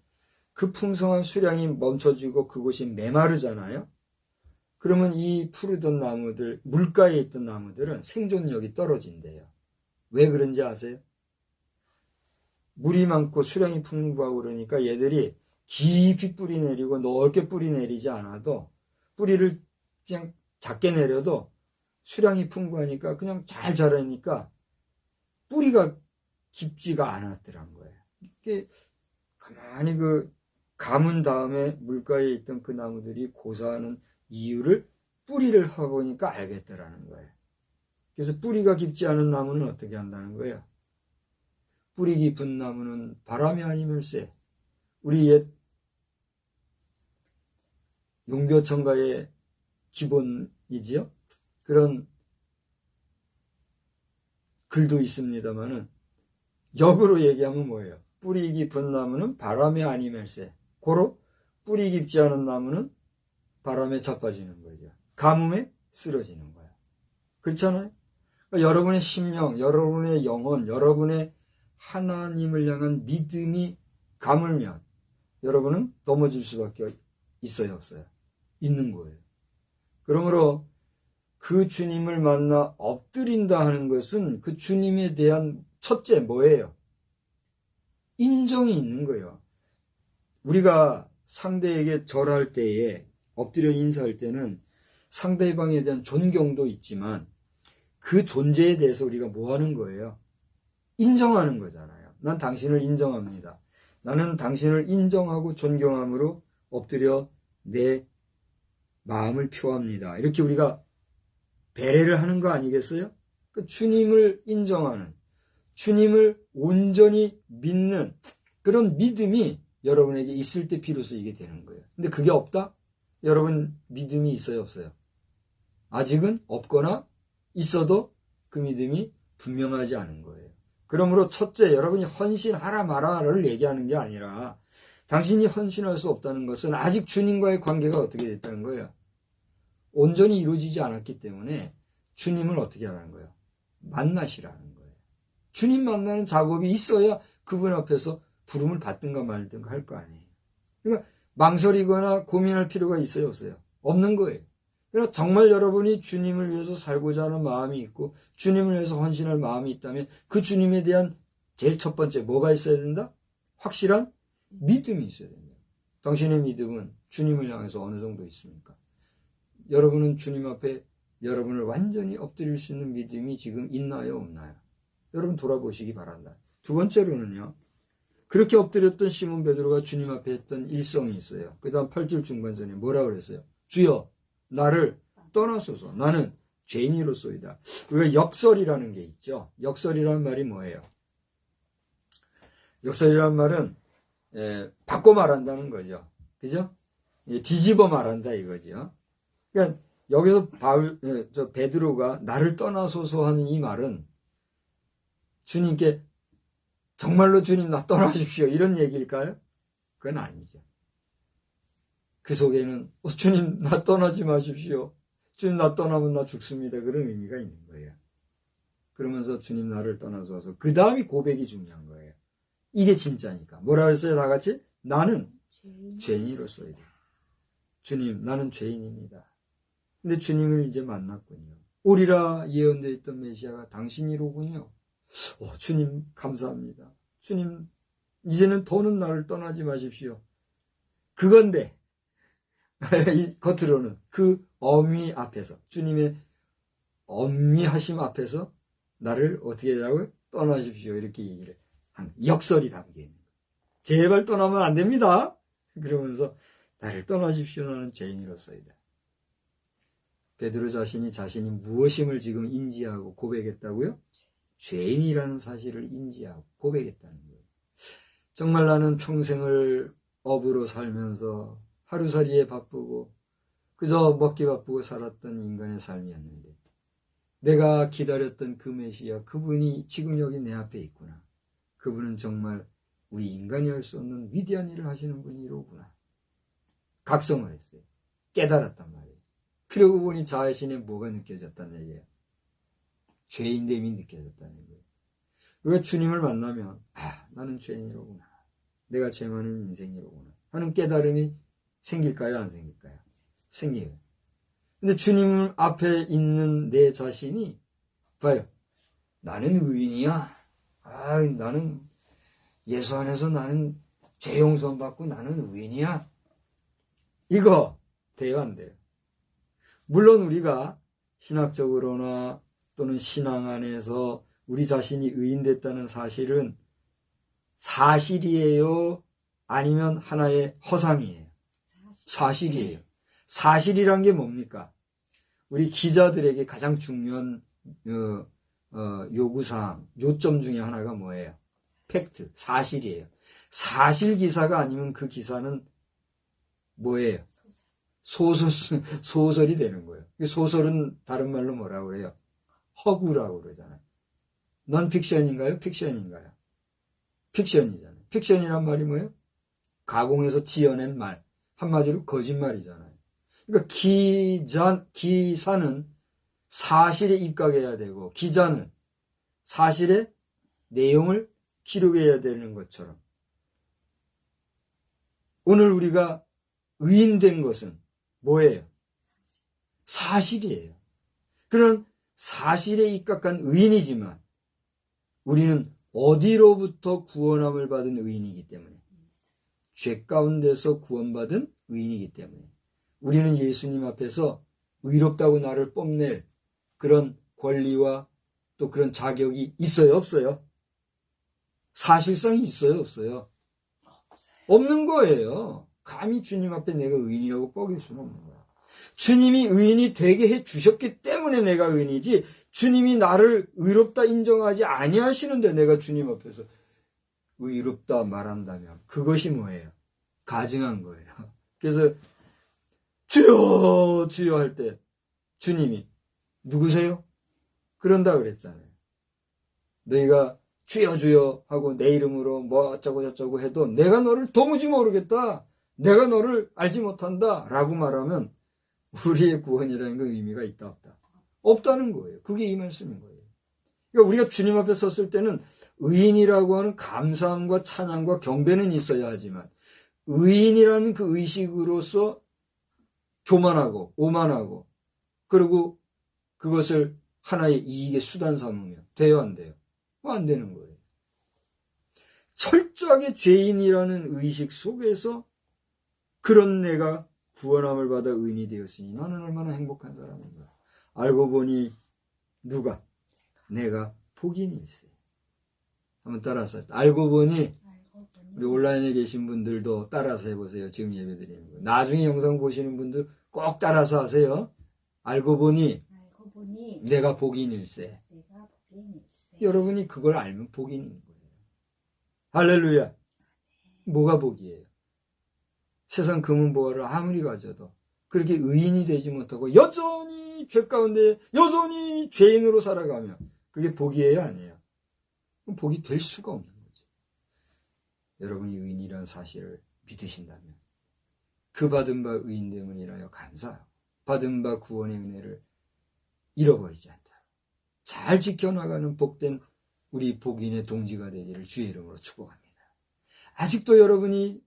그 풍성한 수량이 멈춰지고 그곳이 메마르잖아요. 그러면 이 푸르던 나무들, 물가에 있던 나무들은 생존력이 떨어진대요. 왜 그런지 아세요? 물이 많고 수량이 풍부하고 그러니까 얘들이 깊이 뿌리 내리고 넓게 뿌리 내리지 않아도, 뿌리를 그냥 작게 내려도 수량이 풍부하니까 그냥 잘 자라니까 뿌리가 깊지가 않았더란 거예요. 이게 가만히 감은 다음에 물가에 있던 그 나무들이 고사하는 이유를 뿌리를 해보니까 알겠더라는 거예요. 그래서 뿌리가 깊지 않은 나무는 어떻게 한다는 거예요? 뿌리 깊은 나무는 바람이 아니면 쎄. 우리 옛 용벼천가의 기본이지요. 그런 글도 있습니다만은, 역으로 얘기하면 뭐예요? 뿌리 깊은 나무는 바람이 아니면 쎄. 고로 뿌리 깊지 않은 나무는 바람에 자빠지는 거죠. 가뭄에 쓰러지는 거예요. 그렇잖아요? 그러니까 여러분의 심령, 여러분의 영혼, 여러분의 하나님을 향한 믿음이 가물면 여러분은 넘어질 수밖에 있어요, 없어요? 있는 거예요. 그러므로 그 주님을 만나 엎드린다 하는 것은 그 주님에 대한 첫째 뭐예요? 인정이 있는 거예요. 우리가 상대에게 절할 때에, 엎드려 인사할 때는 상대방에 대한 존경도 있지만 그 존재에 대해서 우리가 뭐 하는 거예요? 인정하는 거잖아요. 난 당신을 인정합니다. 나는 당신을 인정하고 존경함으로 엎드려 내 마음을 표합니다. 이렇게 우리가 배례를 하는 거 아니겠어요? 그 주님을 인정하는, 주님을 온전히 믿는 그런 믿음이 여러분에게 있을 때 비로소 이게 되는 거예요. 근데 그게 없다? 여러분 믿음이 있어요, 없어요? 아직은 없거나 있어도 그 믿음이 분명하지 않은 거예요. 그러므로 첫째, 여러분이 헌신하라 마라를 얘기하는 게 아니라, 당신이 헌신할 수 없다는 것은 아직 주님과의 관계가 어떻게 됐다는 거예요? 온전히 이루어지지 않았기 때문에 주님을 어떻게 하라는 거예요? 만나시라는 거예요. 주님 만나는 작업이 있어야 그분 앞에서 부름을 받든가 말든가 할 거 아니에요. 그러니까 망설이거나 고민할 필요가 있어요, 없어요? 없는 거예요. 그러나 정말 여러분이 주님을 위해서 살고자 하는 마음이 있고 주님을 위해서 헌신할 마음이 있다면 그 주님에 대한 제일 첫 번째 뭐가 있어야 된다? 확실한 믿음이 있어야 된다. 당신의 믿음은 주님을 향해서 어느 정도 있습니까? 여러분은 주님 앞에 여러분을 완전히 엎드릴 수 있는 믿음이 지금 있나요, 없나요? 여러분 돌아보시기 바란다. 두 번째로는요, 그렇게 엎드렸던 시몬 베드로가 주님 앞에 했던 일성이 있어요. 그 다음 8절 중반전에 뭐라고 그랬어요? 주여, 나를 떠나소서. 나는 죄인이로소이다. 우리가 역설이라는 게 있죠. 역설이라는 말이 뭐예요? 역설이라는 말은 바꿔 말한다는 거죠. 그죠? 뒤집어 말한다 이거죠. 그러니까 여기서 베드로가 나를 떠나소서 하는 이 말은 주님께 정말로 주님 나 떠나십시오 이런 얘기일까요? 그건 아니죠. 그 속에는 주님 나 떠나지 마십시오. 주님 나 떠나면 나 죽습니다. 그런 의미가 있는 거예요. 그러면서 주님 나를 떠나소서. 그 다음이 고백이 중요한 거예요. 이게 진짜니까. 뭐라 했어요 다 같이? 나는 죄인으로서이다. 주님 나는 죄인입니다. 근데 주님을 이제 만났군요. 오리라 예언되어 있던 메시아가 당신이로군요. 주님 감사합니다. 주님 이제는 더는 나를 떠나지 마십시오. 그건데 겉으로는 그 엄위 앞에서, 주님의 엄위하심 앞에서 나를 어떻게 하라고요? 떠나십시오. 이렇게 얘기를 한 역설이 담겨 있는 거예요. 제발 떠나면 안 됩니다. 그러면서 나를 떠나십시오. 나는 죄인으로서이다. 베드로 자신이 무엇임을 지금 인지하고 고백했다고요? 죄인이라는 사실을 인지하고 고백했다는 거예요. 정말 나는 평생을 업으로 살면서 하루살이에 바쁘고 그저 먹기 바쁘고 살았던 인간의 삶이었는데 내가 기다렸던 그 메시아, 그분이 지금 여기 내 앞에 있구나. 그분은 정말 우리 인간이 할 수 없는 위대한 일을 하시는 분이로구나. 각성을 했어요. 깨달았단 말이에요. 그러고 보니 자신의 뭐가 느껴졌다는 얘기예요. 죄인됨이 느껴졌다는 거예요. 우리가 주님을 만나면 나는 죄인이로구나. 내가 죄 많은 인생이로구나 하는 깨달음이 생길까요? 안 생길까요? 생겨요. 근데 주님 앞에 있는 내 자신이 봐요. 나는 의인이야. 나는 예수 안에서 나는 죄 용서 받고 나는 의인이야. 이거 돼요, 안 돼요? 물론 우리가 신학적으로나 또는 신앙 안에서 우리 자신이 의인됐다는 사실은 사실이에요? 아니면 하나의 허상이에요? 사실이에요. 사실이란 게 뭡니까? 우리 기자들에게 가장 중요한 요구사항, 요점 중에 하나가 뭐예요? 팩트, 사실이에요. 사실 기사가 아니면 그 기사는 뭐예요? 소설이 되는 거예요. 소설은 다른 말로 뭐라고 그래요? 허구라고 그러잖아요. 넌 픽션인가요? 픽션인가요? 픽션이잖아요. 픽션이란 말이 뭐예요? 가공해서 지어낸 말. 한마디로 거짓말이잖아요. 그러니까 기사는 사실에 입각해야 되고 기자는 사실의 내용을 기록해야 되는 것처럼 오늘 우리가 의인된 것은 뭐예요? 사실이에요. 그런 사실에 입각한 의인이지만 우리는 어디로부터 구원함을 받은 의인이기 때문에 죄 가운데서 구원받은 의인이기 때문에 우리는 예수님 앞에서 의롭다고 나를 뽐낼 그런 권리와 또 그런 자격이 있어요, 없어요? 사실상 있어요, 없어요? 없는 거예요. 감히 주님 앞에 내가 의인이라고 뻐길 수는 없는 거야. 주님이 의인이 되게 해 주셨기 때문에 내가 의인이지 주님이 나를 의롭다 인정하지 아니하시는데 내가 주님 앞에서 의롭다 말한다면 그것이 뭐예요? 가증한 거예요. 그래서 주여 주여 할 때 주님이 누구세요? 그런다 그랬잖아요. 너희가 주여 주여 하고 내 이름으로 뭐 어쩌고 저쩌고 해도 내가 너를 도무지 모르겠다. 내가 너를 알지 못한다 라고 말하면 우리의 구원이라는 건 의미가 있다 없다? 없다는 거예요. 그게 이 말씀인 거예요. 그러니까 우리가 주님 앞에 섰을 때는 의인이라고 하는 감사함과 찬양과 경배는 있어야 하지만 의인이라는 그 의식으로서 교만하고 오만하고 그리고 그것을 하나의 이익의 수단 삼으면 돼요 안 돼요? 안 되는 거예요. 철저하게 죄인이라는 의식 속에서 그런 내가 구원함을 받아 의인이 되었으니 나는 얼마나 행복한 사람인가. 알고 보니 누가? 내가 복인일세. 한번 따라서 알고 보니 우리 온라인에 계신 분들도 따라서 해보세요. 지금 예배 드리는 거. 나중에 영상 보시는 분들 꼭 따라서 하세요. 알고 보니 내가 복인일세. 여러분이 그걸 알면 복인인 거예요. 할렐루야. 뭐가 복이에요? 세상 금은보화를 아무리 가져도 그렇게 의인이 되지 못하고 여전히 죄 가운데 여전히 죄인으로 살아가면 그게 복이에요? 아니에요? 그럼 복이 될 수가 없는 거죠. 여러분이 의인이라는 사실을 믿으신다면 그 받은 바 의인됨을 인하여 감사하고 받은 바 구원의 은혜를 잃어버리지 않다. 잘 지켜나가는 복된 우리 복인의 동지가 되기를 주의 이름으로 축복합니다. 아직도 여러분이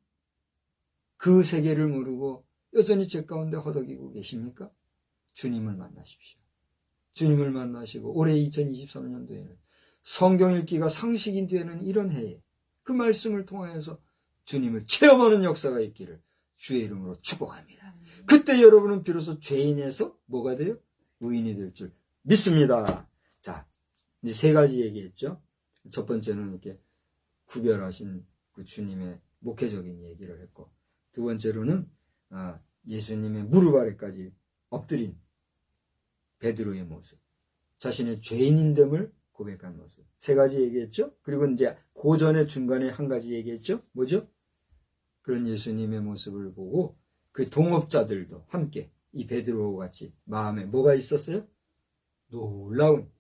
그 세계를 모르고 여전히 죄 가운데 허덕이고 계십니까? 주님을 만나십시오. 주님을 만나시고 올해 2023년도에는 성경 읽기가 상식이 되는 이런 해에 그 말씀을 통하여서 주님을 체험하는 역사가 있기를 주의 이름으로 축복합니다. 그때 여러분은 비로소 죄인에서 뭐가 돼요? 의인이 될 줄 믿습니다. 자, 이제 세 가지 얘기했죠. 첫 번째는 이렇게 구별하신 그 주님의 목회적인 얘기를 했고, 두 번째로는 예수님의 무릎 아래까지 엎드린 베드로의 모습, 자신의 죄인됨을 고백한 모습, 세 가지 얘기했죠. 그리고 이제 그 전에 중간에 한 가지 얘기했죠. 뭐죠? 그런 예수님의 모습을 보고 그 동업자들도 함께 이 베드로와 같이 마음에 뭐가 있었어요? 놀라운.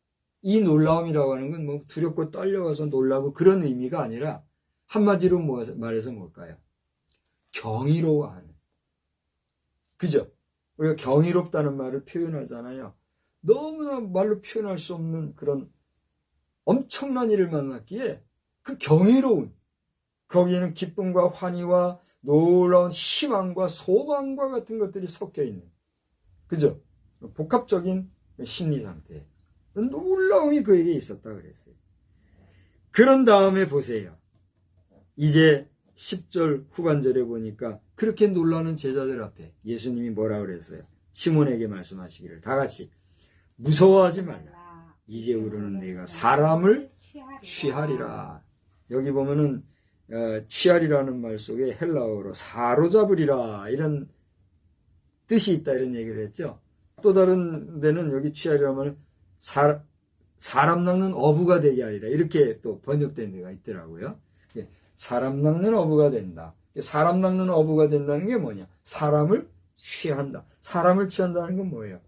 이 놀라움이라고 하는 건 뭐 두렵고 떨려가서 놀라고 그런 의미가 아니라 한마디로 말해서 뭘까요? 경이로워하는. 그죠? 우리가 경이롭다는 말을 표현하잖아요. 너무나 말로 표현할 수 없는 그런 엄청난 일을 만났기에 그 경이로운, 거기에는 기쁨과 환희와 놀라운 희망과 소망과 같은 것들이 섞여 있는, 그죠? 복합적인 심리 상태. 놀라움이 그에게 있었다 그랬어요. 그런 다음에 보세요. 이제 10절 후반절에 보니까 그렇게 놀라는 제자들 앞에 예수님이 뭐라 그랬어요? 시몬에게 말씀하시기를 다 같이 무서워하지 말라. 이제부로는 내가 사람을 취하리라. 여기 보면은 취하리라는 말 속에 헬라어로 사로잡으리라 이런 뜻이 있다 이런 얘기를 했죠. 또 다른 데는 여기 취하리라는 말은 사람 낚는 어부가 되게 하리라 이렇게 또 번역된 데가 있더라고요. 사람 낚는 어부가 된다. 사람 낚는 어부가 된다는 게 뭐냐? 사람을 취한다. 사람을 취한다는 건 뭐예요?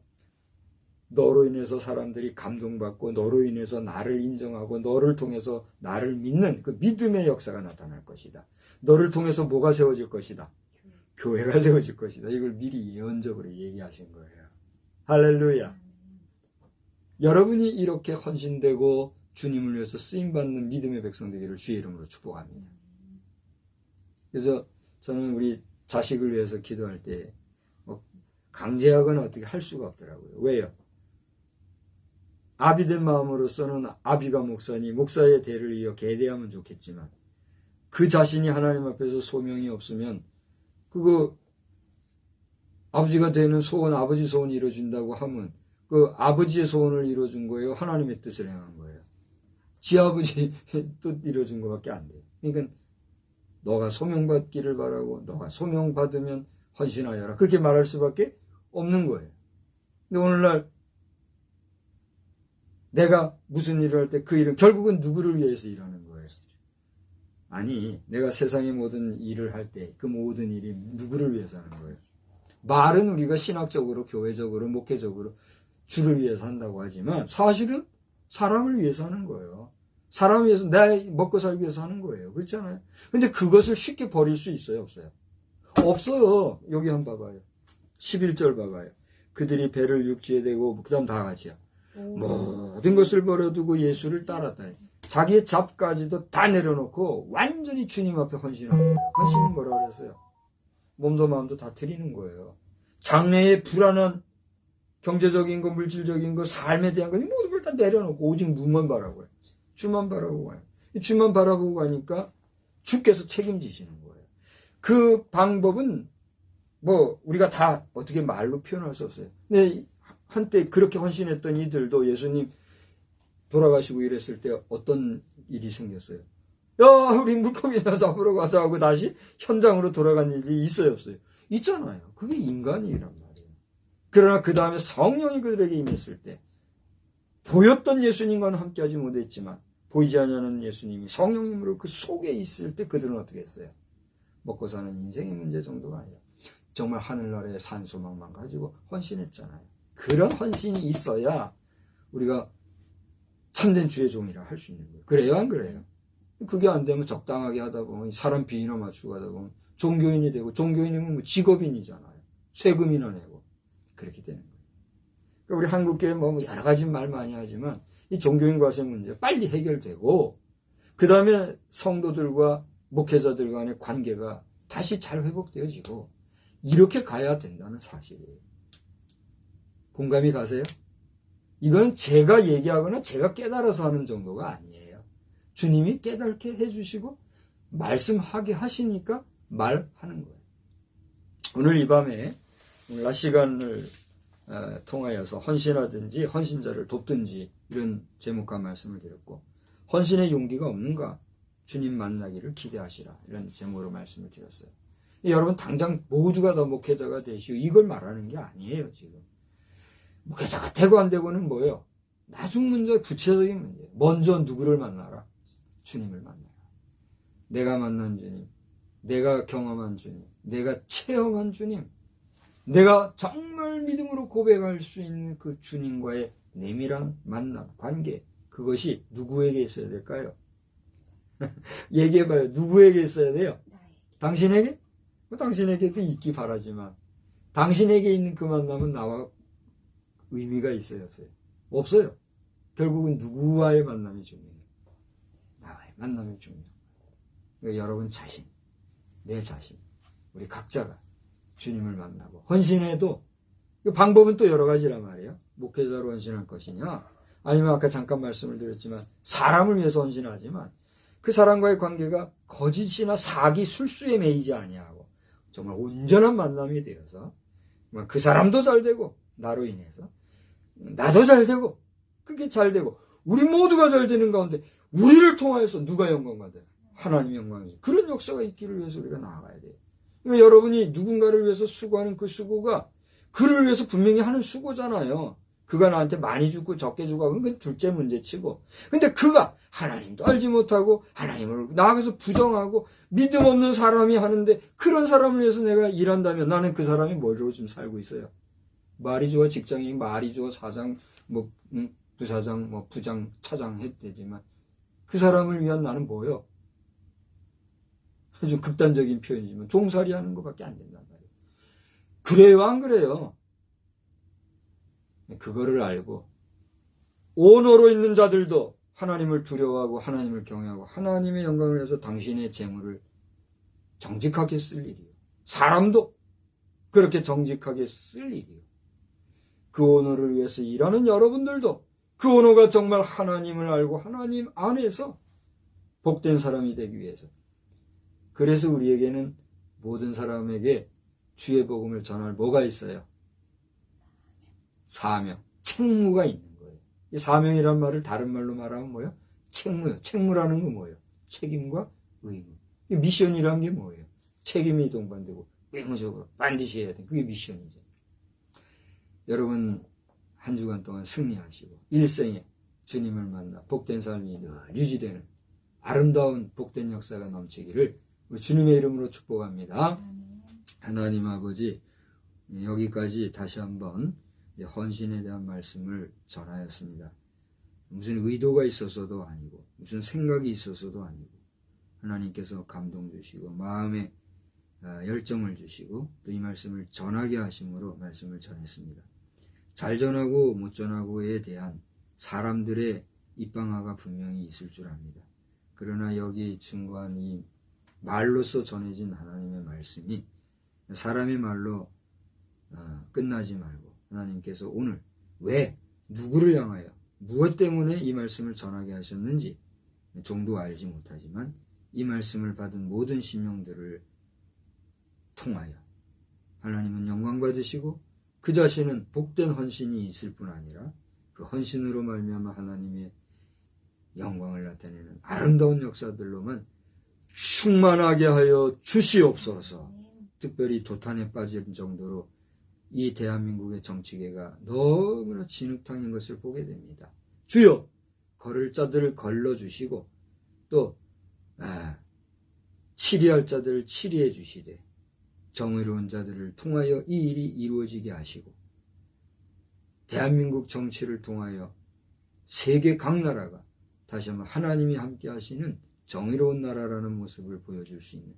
너로 인해서 사람들이 감동받고 너로 인해서 나를 인정하고 너를 통해서 나를 믿는 그 믿음의 역사가 나타날 것이다. 너를 통해서 뭐가 세워질 것이다? 교회가 세워질 것이다. 이걸 미리 예언적으로 얘기하신 거예요. 할렐루야. 여러분이 이렇게 헌신되고 주님을 위해서 쓰임받는 믿음의 백성 되기를 주의 이름으로 축복합니다. 그래서 저는 우리 자식을 위해서 기도할 때 강제하거나 어떻게 할 수가 없더라고요. 왜요? 아비된 마음으로서는 아비가 목사니 목사의 대를 이어 계대하면 좋겠지만 그 자신이 하나님 앞에서 소명이 없으면 그거 아버지가 되는 소원, 아버지 소원 이루어준다고 하면 그 아버지의 소원을 이루어준 거예요? 하나님의 뜻을 행한 거예요? 지 아버지 뜻 이루어준 것밖에 안 돼요. 그러니까 너가 소명받기를 바라고 너가 소명받으면 헌신하여라. 그렇게 말할 수밖에 없는 거예요. 근데 오늘날 내가 무슨 일을 할 때 그 일은 결국은 누구를 위해서 일하는 거예요? 아니, 내가 세상의 모든 일을 할 때 그 모든 일이 누구를 위해서 하는 거예요? 말은 우리가 신학적으로, 교회적으로, 목회적으로 주를 위해서 한다고 하지만 사실은 사람을 위해서 하는 거예요. 사람을 위해서, 내 먹고 살기 위해서 하는 거예요. 그렇잖아요. 근데 그것을 쉽게 버릴 수 있어요? 없어요? 없어요. 여기 한번 봐봐요. 11절 봐봐요. 그들이 배를 육지에 대고 그 다음 다 같이요. 모든 것을 버려두고 예수를 따랐다. 자기의 잡까지도 다 내려놓고 완전히 주님 앞에 헌신하는 거예요. 헌신은 뭐라고 그랬어요? 몸도 마음도 다 드리는 거예요. 장래의 불안한 경제적인 거, 물질적인 거, 삶에 대한 거 모든 걸 다 내려놓고 오직 눈만 바라보고 해요. 주만 바라보고 가요. 주만 바라보고 가니까 주께서 책임지시는 거예요. 그 방법은 뭐 우리가 다 어떻게 말로 표현할 수 없어요. 근데 한때 그렇게 헌신했던 이들도 예수님 돌아가시고 이랬을 때 어떤 일이 생겼어요? 야, 우리 물고기나 잡으러 가자 하고 다시 현장으로 돌아간 일이 있어요, 없어요? 있잖아요. 그게 인간이란 말이에요. 그러나 그 다음에 성령이 그들에게 임했을 때 보였던 예수님과는 함께하지 못했지만 보이지 않는 예수님이 성령님으로 그 속에 있을 때 그들은 어떻게 했어요? 먹고 사는 인생의 문제 정도가 아니라 정말 하늘나라의 산소망만 가지고 헌신했잖아요. 그런 헌신이 있어야 우리가 참된 주의 종이라 할 수 있는 거예요. 그래요, 안 그래요? 그게 안 되면 적당하게 하다 보면 사람 비위나 맞추고 하다 보면 종교인이 되고 종교인이면 뭐 직업인이잖아요. 세금이나 내고 그렇게 되는 거예요. 그러니까 우리 한국교회 뭐 여러 가지 말 많이 하지만 이 종교인 과세 문제 빨리 해결되고 그 다음에 성도들과 목회자들 간의 관계가 다시 잘 회복되어지고 이렇게 가야 된다는 사실이에요. 공감이 가세요? 이건 제가 얘기하거나 제가 깨달아서 하는 정도가 아니에요. 주님이 깨닫게 해주시고 말씀하게 하시니까 말하는 거예요. 오늘 이 밤에 오늘 낮 시간을 통하여서 헌신하든지 헌신자를 돕든지 이런 제목과 말씀을 드렸고, 헌신의 용기가 없는가? 주님 만나기를 기대하시라, 이런 제목으로 말씀을 드렸어요. 여러분 당장 모두가 다 목회자가 되시오, 이걸 말하는 게 아니에요. 지금 목회자가 되고 안 되고는 뭐예요? 나중 문제, 구체적인 문제. 먼저 누구를 만나라? 주님을 만나라. 내가 만난 주님, 내가 경험한 주님, 내가 체험한 주님, 내가 정말 믿음으로 고백할 수 있는 그 주님과의 내밀한 만남, 관계, 그것이 누구에게 있어야 될까요? 얘기해봐요. 누구에게 있어야 돼요? 당신에게? 당신에게도 있기 바라지만 당신에게 있는 그 만남은 나와 의미가 있어요, 없어요? 없어요. 결국은 누구와의 만남이 중요해요. 나와의 만남이 중요해요. 그러니까 여러분 자신, 내 자신, 우리 각자가 주님을 만나고 헌신해도 그 방법은 또 여러 가지란 말이에요. 목회자로 헌신할 것이냐, 아니면 아까 잠깐 말씀을 드렸지만 사람을 위해서 헌신하지만 그 사람과의 관계가 거짓이나 사기, 술수에 매이지 아니하고 정말 온전한 만남이 되어서 그 사람도 잘 되고 나로 인해서 나도 잘 되고 그게 잘 되고 우리 모두가 잘 되는 가운데 우리를 통하여서 누가 영광 받아요? 하나님 영광. 그런 역사가 있기를 위해서 우리가 나아가야 돼요. 그러니까 여러분이 누군가를 위해서 수고하는 그 수고가 그를 위해서 분명히 하는 수고잖아요. 그가 나한테 많이 주고 적게 주고 그건 둘째 문제치고, 근데 그가 하나님도 알지 못하고 하나님을 나아가서 부정하고 믿음 없는 사람이 하는데 그런 사람을 위해서 내가 일한다면 나는 그 사람이 뭐로 지금 살고 있어요? 말이 좋아 직장인, 말이 좋아 사장, 부사장, 부장, 차장 해도 되지만 그 사람을 위한 나는 뭐예요? 좀 극단적인 표현이지만 종살이 하는 것밖에 안 된단 말이에요. 그래요, 안 그래요? 그거를 알고 오너로 있는 자들도 하나님을 두려워하고 하나님을 경외하고 하나님의 영광을 위해서 당신의 재물을 정직하게 쓸 일이에요. 사람도 그렇게 정직하게 쓸 일이에요. 그 오너를 위해서 일하는 여러분들도 그 오너가 정말 하나님을 알고 하나님 안에서 복된 사람이 되기 위해서, 그래서 우리에게는 모든 사람에게 주의 복음을 전할 뭐가 있어요? 사명, 책무가 있는 거예요. 이 사명이란 말을 다른 말로 말하면 뭐예요? 책무요. 책무라는 건 뭐예요? 책임과 의무. 이 미션이라는 게 뭐예요? 책임이 동반되고 의무적으로 반드시 해야 돼. 그게 미션이죠. 여러분 한 주간 동안 승리하시고 일생에 주님을 만나 복된 삶이 늘 유지되는 아름다운 복된 역사가 넘치기를 우리 주님의 이름으로 축복합니다. 하나님 아버지, 여기까지 다시 한번 헌신에 대한 말씀을 전하였습니다. 무슨 의도가 있어서도 아니고 무슨 생각이 있어서도 아니고 하나님께서 감동 주시고 마음에 열정을 주시고 또 이 말씀을 전하게 하심으로 말씀을 전했습니다. 잘 전하고 못 전하고에 대한 사람들의 입방아가 분명히 있을 줄 압니다. 그러나 여기 증거한 이 말로써 전해진 하나님의 말씀이 사람의 말로 끝나지 말고 하나님께서 오늘 왜, 누구를 향하여, 무엇 때문에 이 말씀을 전하게 하셨는지 정도 알지 못하지만 이 말씀을 받은 모든 심령들을 통하여 하나님은 영광 받으시고 그 자신은 복된 헌신이 있을 뿐 아니라 그 헌신으로 말미암아 하나님의 영광을 나타내는 아름다운 역사들로만 충만하게 하여 주시옵소서. 특별히 도탄에 빠질 정도로 이 대한민국의 정치계가 너무나 진흙탕인 것을 보게 됩니다. 주여, 걸을 자들을 걸러주시고 또 치리할 자들을 치리해 주시되 정의로운 자들을 통하여 이 일이 이루어지게 하시고 대한민국 정치를 통하여 세계 각 나라가 다시 한번 하나님이 함께 하시는 정의로운 나라라는 모습을 보여줄 수 있는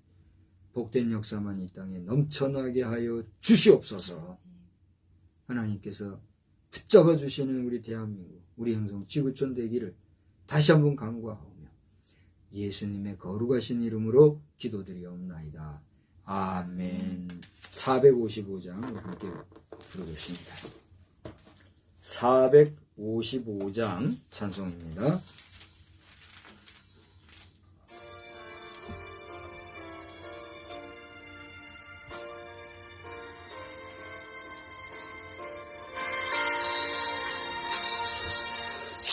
복된 역사만 이 땅에 넘쳐나게 하여 주시옵소서. 하나님께서 붙잡아 주시는 우리 대한민국, 우리 행성 지구촌 되기를 다시 한번 간구하오며 예수님의 거룩하신 이름으로 기도드리옵나이다. 아멘. 455장 함께 부르겠습니다. 455장 찬송입니다.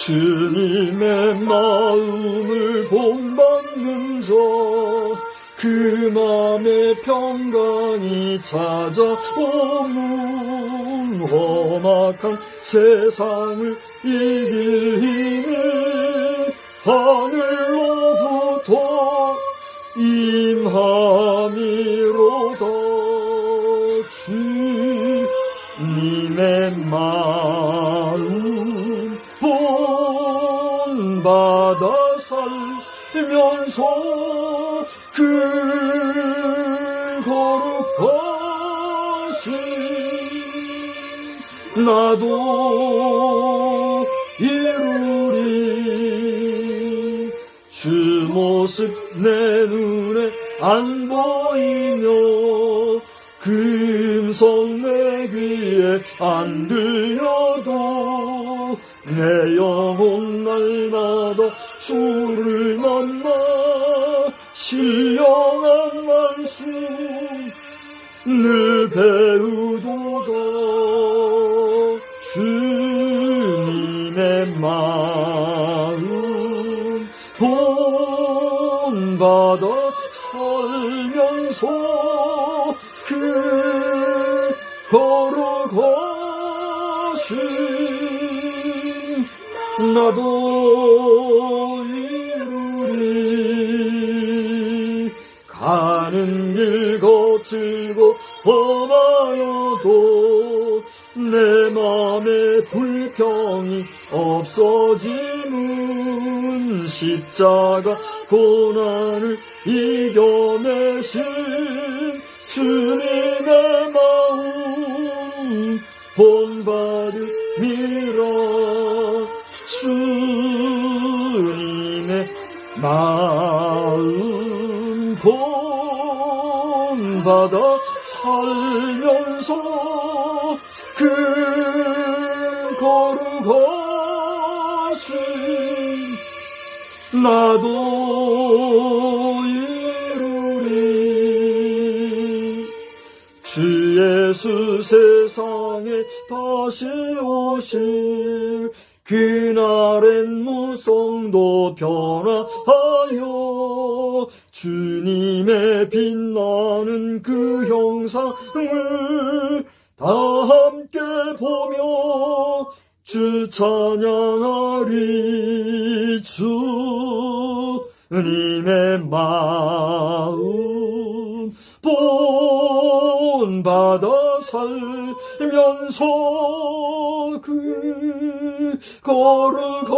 주님의 마음을 본받는 자 그 맘에 평강이 찾아오는 험악한 세상을 이길 힘이 하늘로부터 임함이로다. 주님의 마음 본받아 살면서 그 거룩하신 나도 이루리. 주 모습 내 눈에 안 보이며 그 음성 내 귀에 안 들려도 내 영혼 날마다 주를 만나 신령한 말씀 늘 배우도다. 주님의 마음 본받아 살면서 그 거룩하신 나도 이루리. 가는 길 거칠고 험하여도 내 맘에 불평이 없어지는 십자가 고난을 이겨내신 주님의 마음 본받음이라. 주님의 마음 본받아 살면서 그 거룩하신 나도 이루리. 주 예수 세상에 다시 오실 그날엔 무성도 변화하여 주님의 빛나는 그 형상을 다 함께 보며 주 찬양하리. 주님의 마음 본받아 살면서 그 거룩하신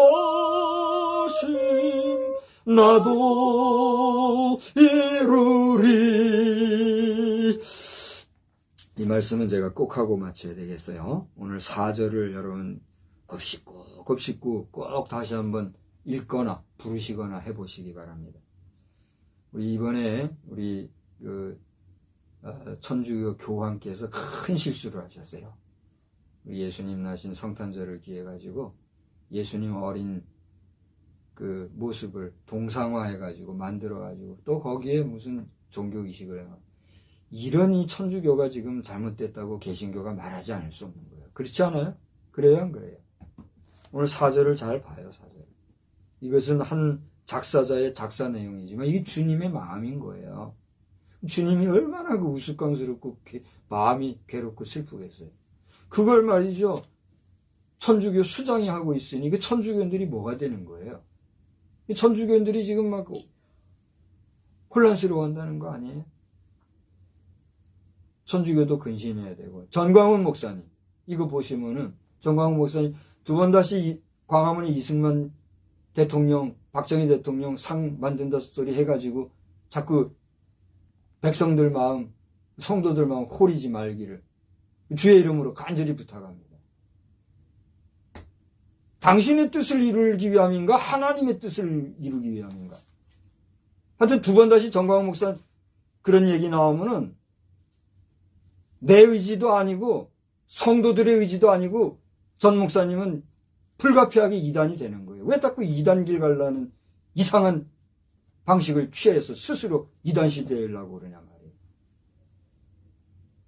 나도 이루리. 이 말씀은 제가 꼭 하고 마쳐야 되겠어요. 오늘 4절을 여러분 곱씹고 꼭 다시 한번 읽거나 부르시거나 해보시기 바랍니다. 우리 이번에 우리 천주교 교황께서 큰 실수를 하셨어요. 예수님 나신 성탄절을 기해 가지고 예수님 어린 그 모습을 동상화해 가지고 만들어 가지고 또 거기에 무슨 종교 의식을 해요. 이런 이 천주교가 지금 잘못됐다고 개신교가 말하지 않을 수 없는 거예요. 그렇지 않아요? 그래요, 안 그래요? 오늘 4절을 잘 봐요. 4절. 이것은 한 작사자의 작사 내용이지만 이게 주님의 마음인 거예요. 주님이 얼마나 그 우스꽝스럽고 마음이 괴롭고 슬프겠어요. 그걸 말이죠. 천주교 수장이 하고 있으니 그 천주교인들이 뭐가 되는 거예요? 이 천주교인들이 지금 막 혼란스러워한다는 거 아니에요? 천주교도 근신해야 되고. 전광훈 목사님 이거 보시면은 전광훈 목사님 두 번 다시 광화문에 이승만 대통령 박정희 대통령 상 만든다 소리 해가지고 자꾸 백성들 마음 성도들 마음 홀이지 말기를 주의 이름으로 간절히 부탁합니다. 당신의 뜻을 이루기 위함인가 하나님의 뜻을 이루기 위함인가. 하여튼 두 번 다시 전광훈 목사 그런 얘기 나오면은 내 의지도 아니고 성도들의 의지도 아니고 전 목사님은 불가피하게 이단이 되는 거예요. 왜 자꾸 이단 길 가려는 이상한 방식을 취해서 스스로 이단시 되려고 그러냐 말이에요.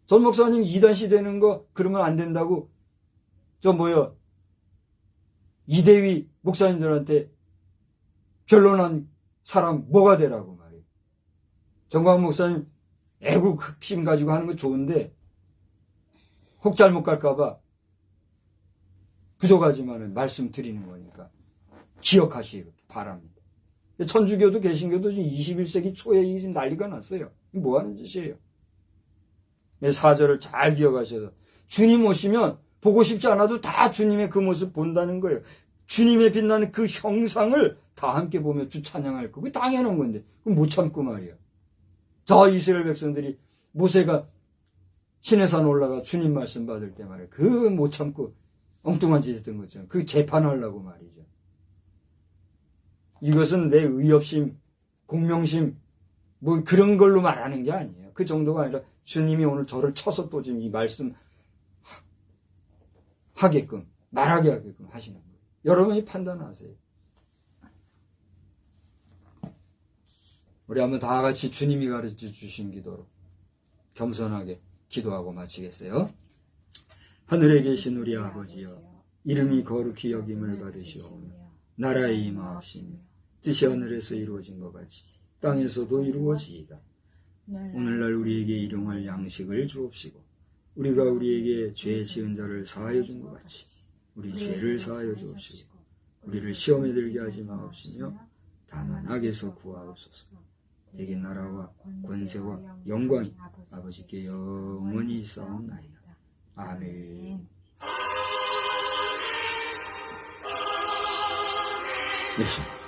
전 목사님 이단시 되는 거 그러면 안 된다고 이대위 목사님들한테 변론한 사람 뭐가 되라고 말이에요. 정광훈 목사님 애국 흑심 가지고 하는 거 좋은데 혹 잘못 갈까봐 부족하지만 말씀드리는 거니까 기억하시기 바랍니다. 천주교도 개신교도 지금 21세기 초에 지금 난리가 났어요. 뭐 하는 짓이에요? 4절을 잘 기억하셔서 주님 오시면 보고 싶지 않아도 다 주님의 그 모습 본다는 거예요. 주님의 빛나는 그 형상을 다 함께 보며 주 찬양할 거고 당연한 건데 그럼 못 참고 말이야. 저 이스라엘 백성들이 모세가 시내산 올라가 주님 말씀 받을 때 말이야. 그 못 참고 엉뚱한 짓 했던 거죠. 그 재판하려고 말이죠. 이것은 내 의협심, 공명심 뭐 그런 걸로 말하는 게 아니에요. 그 정도가 아니라 주님이 오늘 저를 쳐서 또 지금 이 말씀 하게끔 말하게 하게끔 하시는 거예요. 여러분이 판단하세요. 우리 한번 다 같이 주님이 가르쳐 주신 기도로 겸손하게 기도하고 마치겠어요. 하늘에 계신 우리 아버지여, 이름이 거룩히 여김을 받으시오며 나라에 임하옵시며 뜻이 하늘에서 이루어진 것 같이 땅에서도 이루어지이다. 오늘날 우리에게 일용할 양식을 주옵시고 우리가 우리에게 죄 지은 자를 사하여 준 것 같이 우리 죄를 사하여 주옵시고 우리를 시험에 들게 하지 마옵시며 다만 악에서 구하옵소서. 내게 나라와 권세와 영광이 아버지께 영원히 있사옵나이다. 아멘. 네.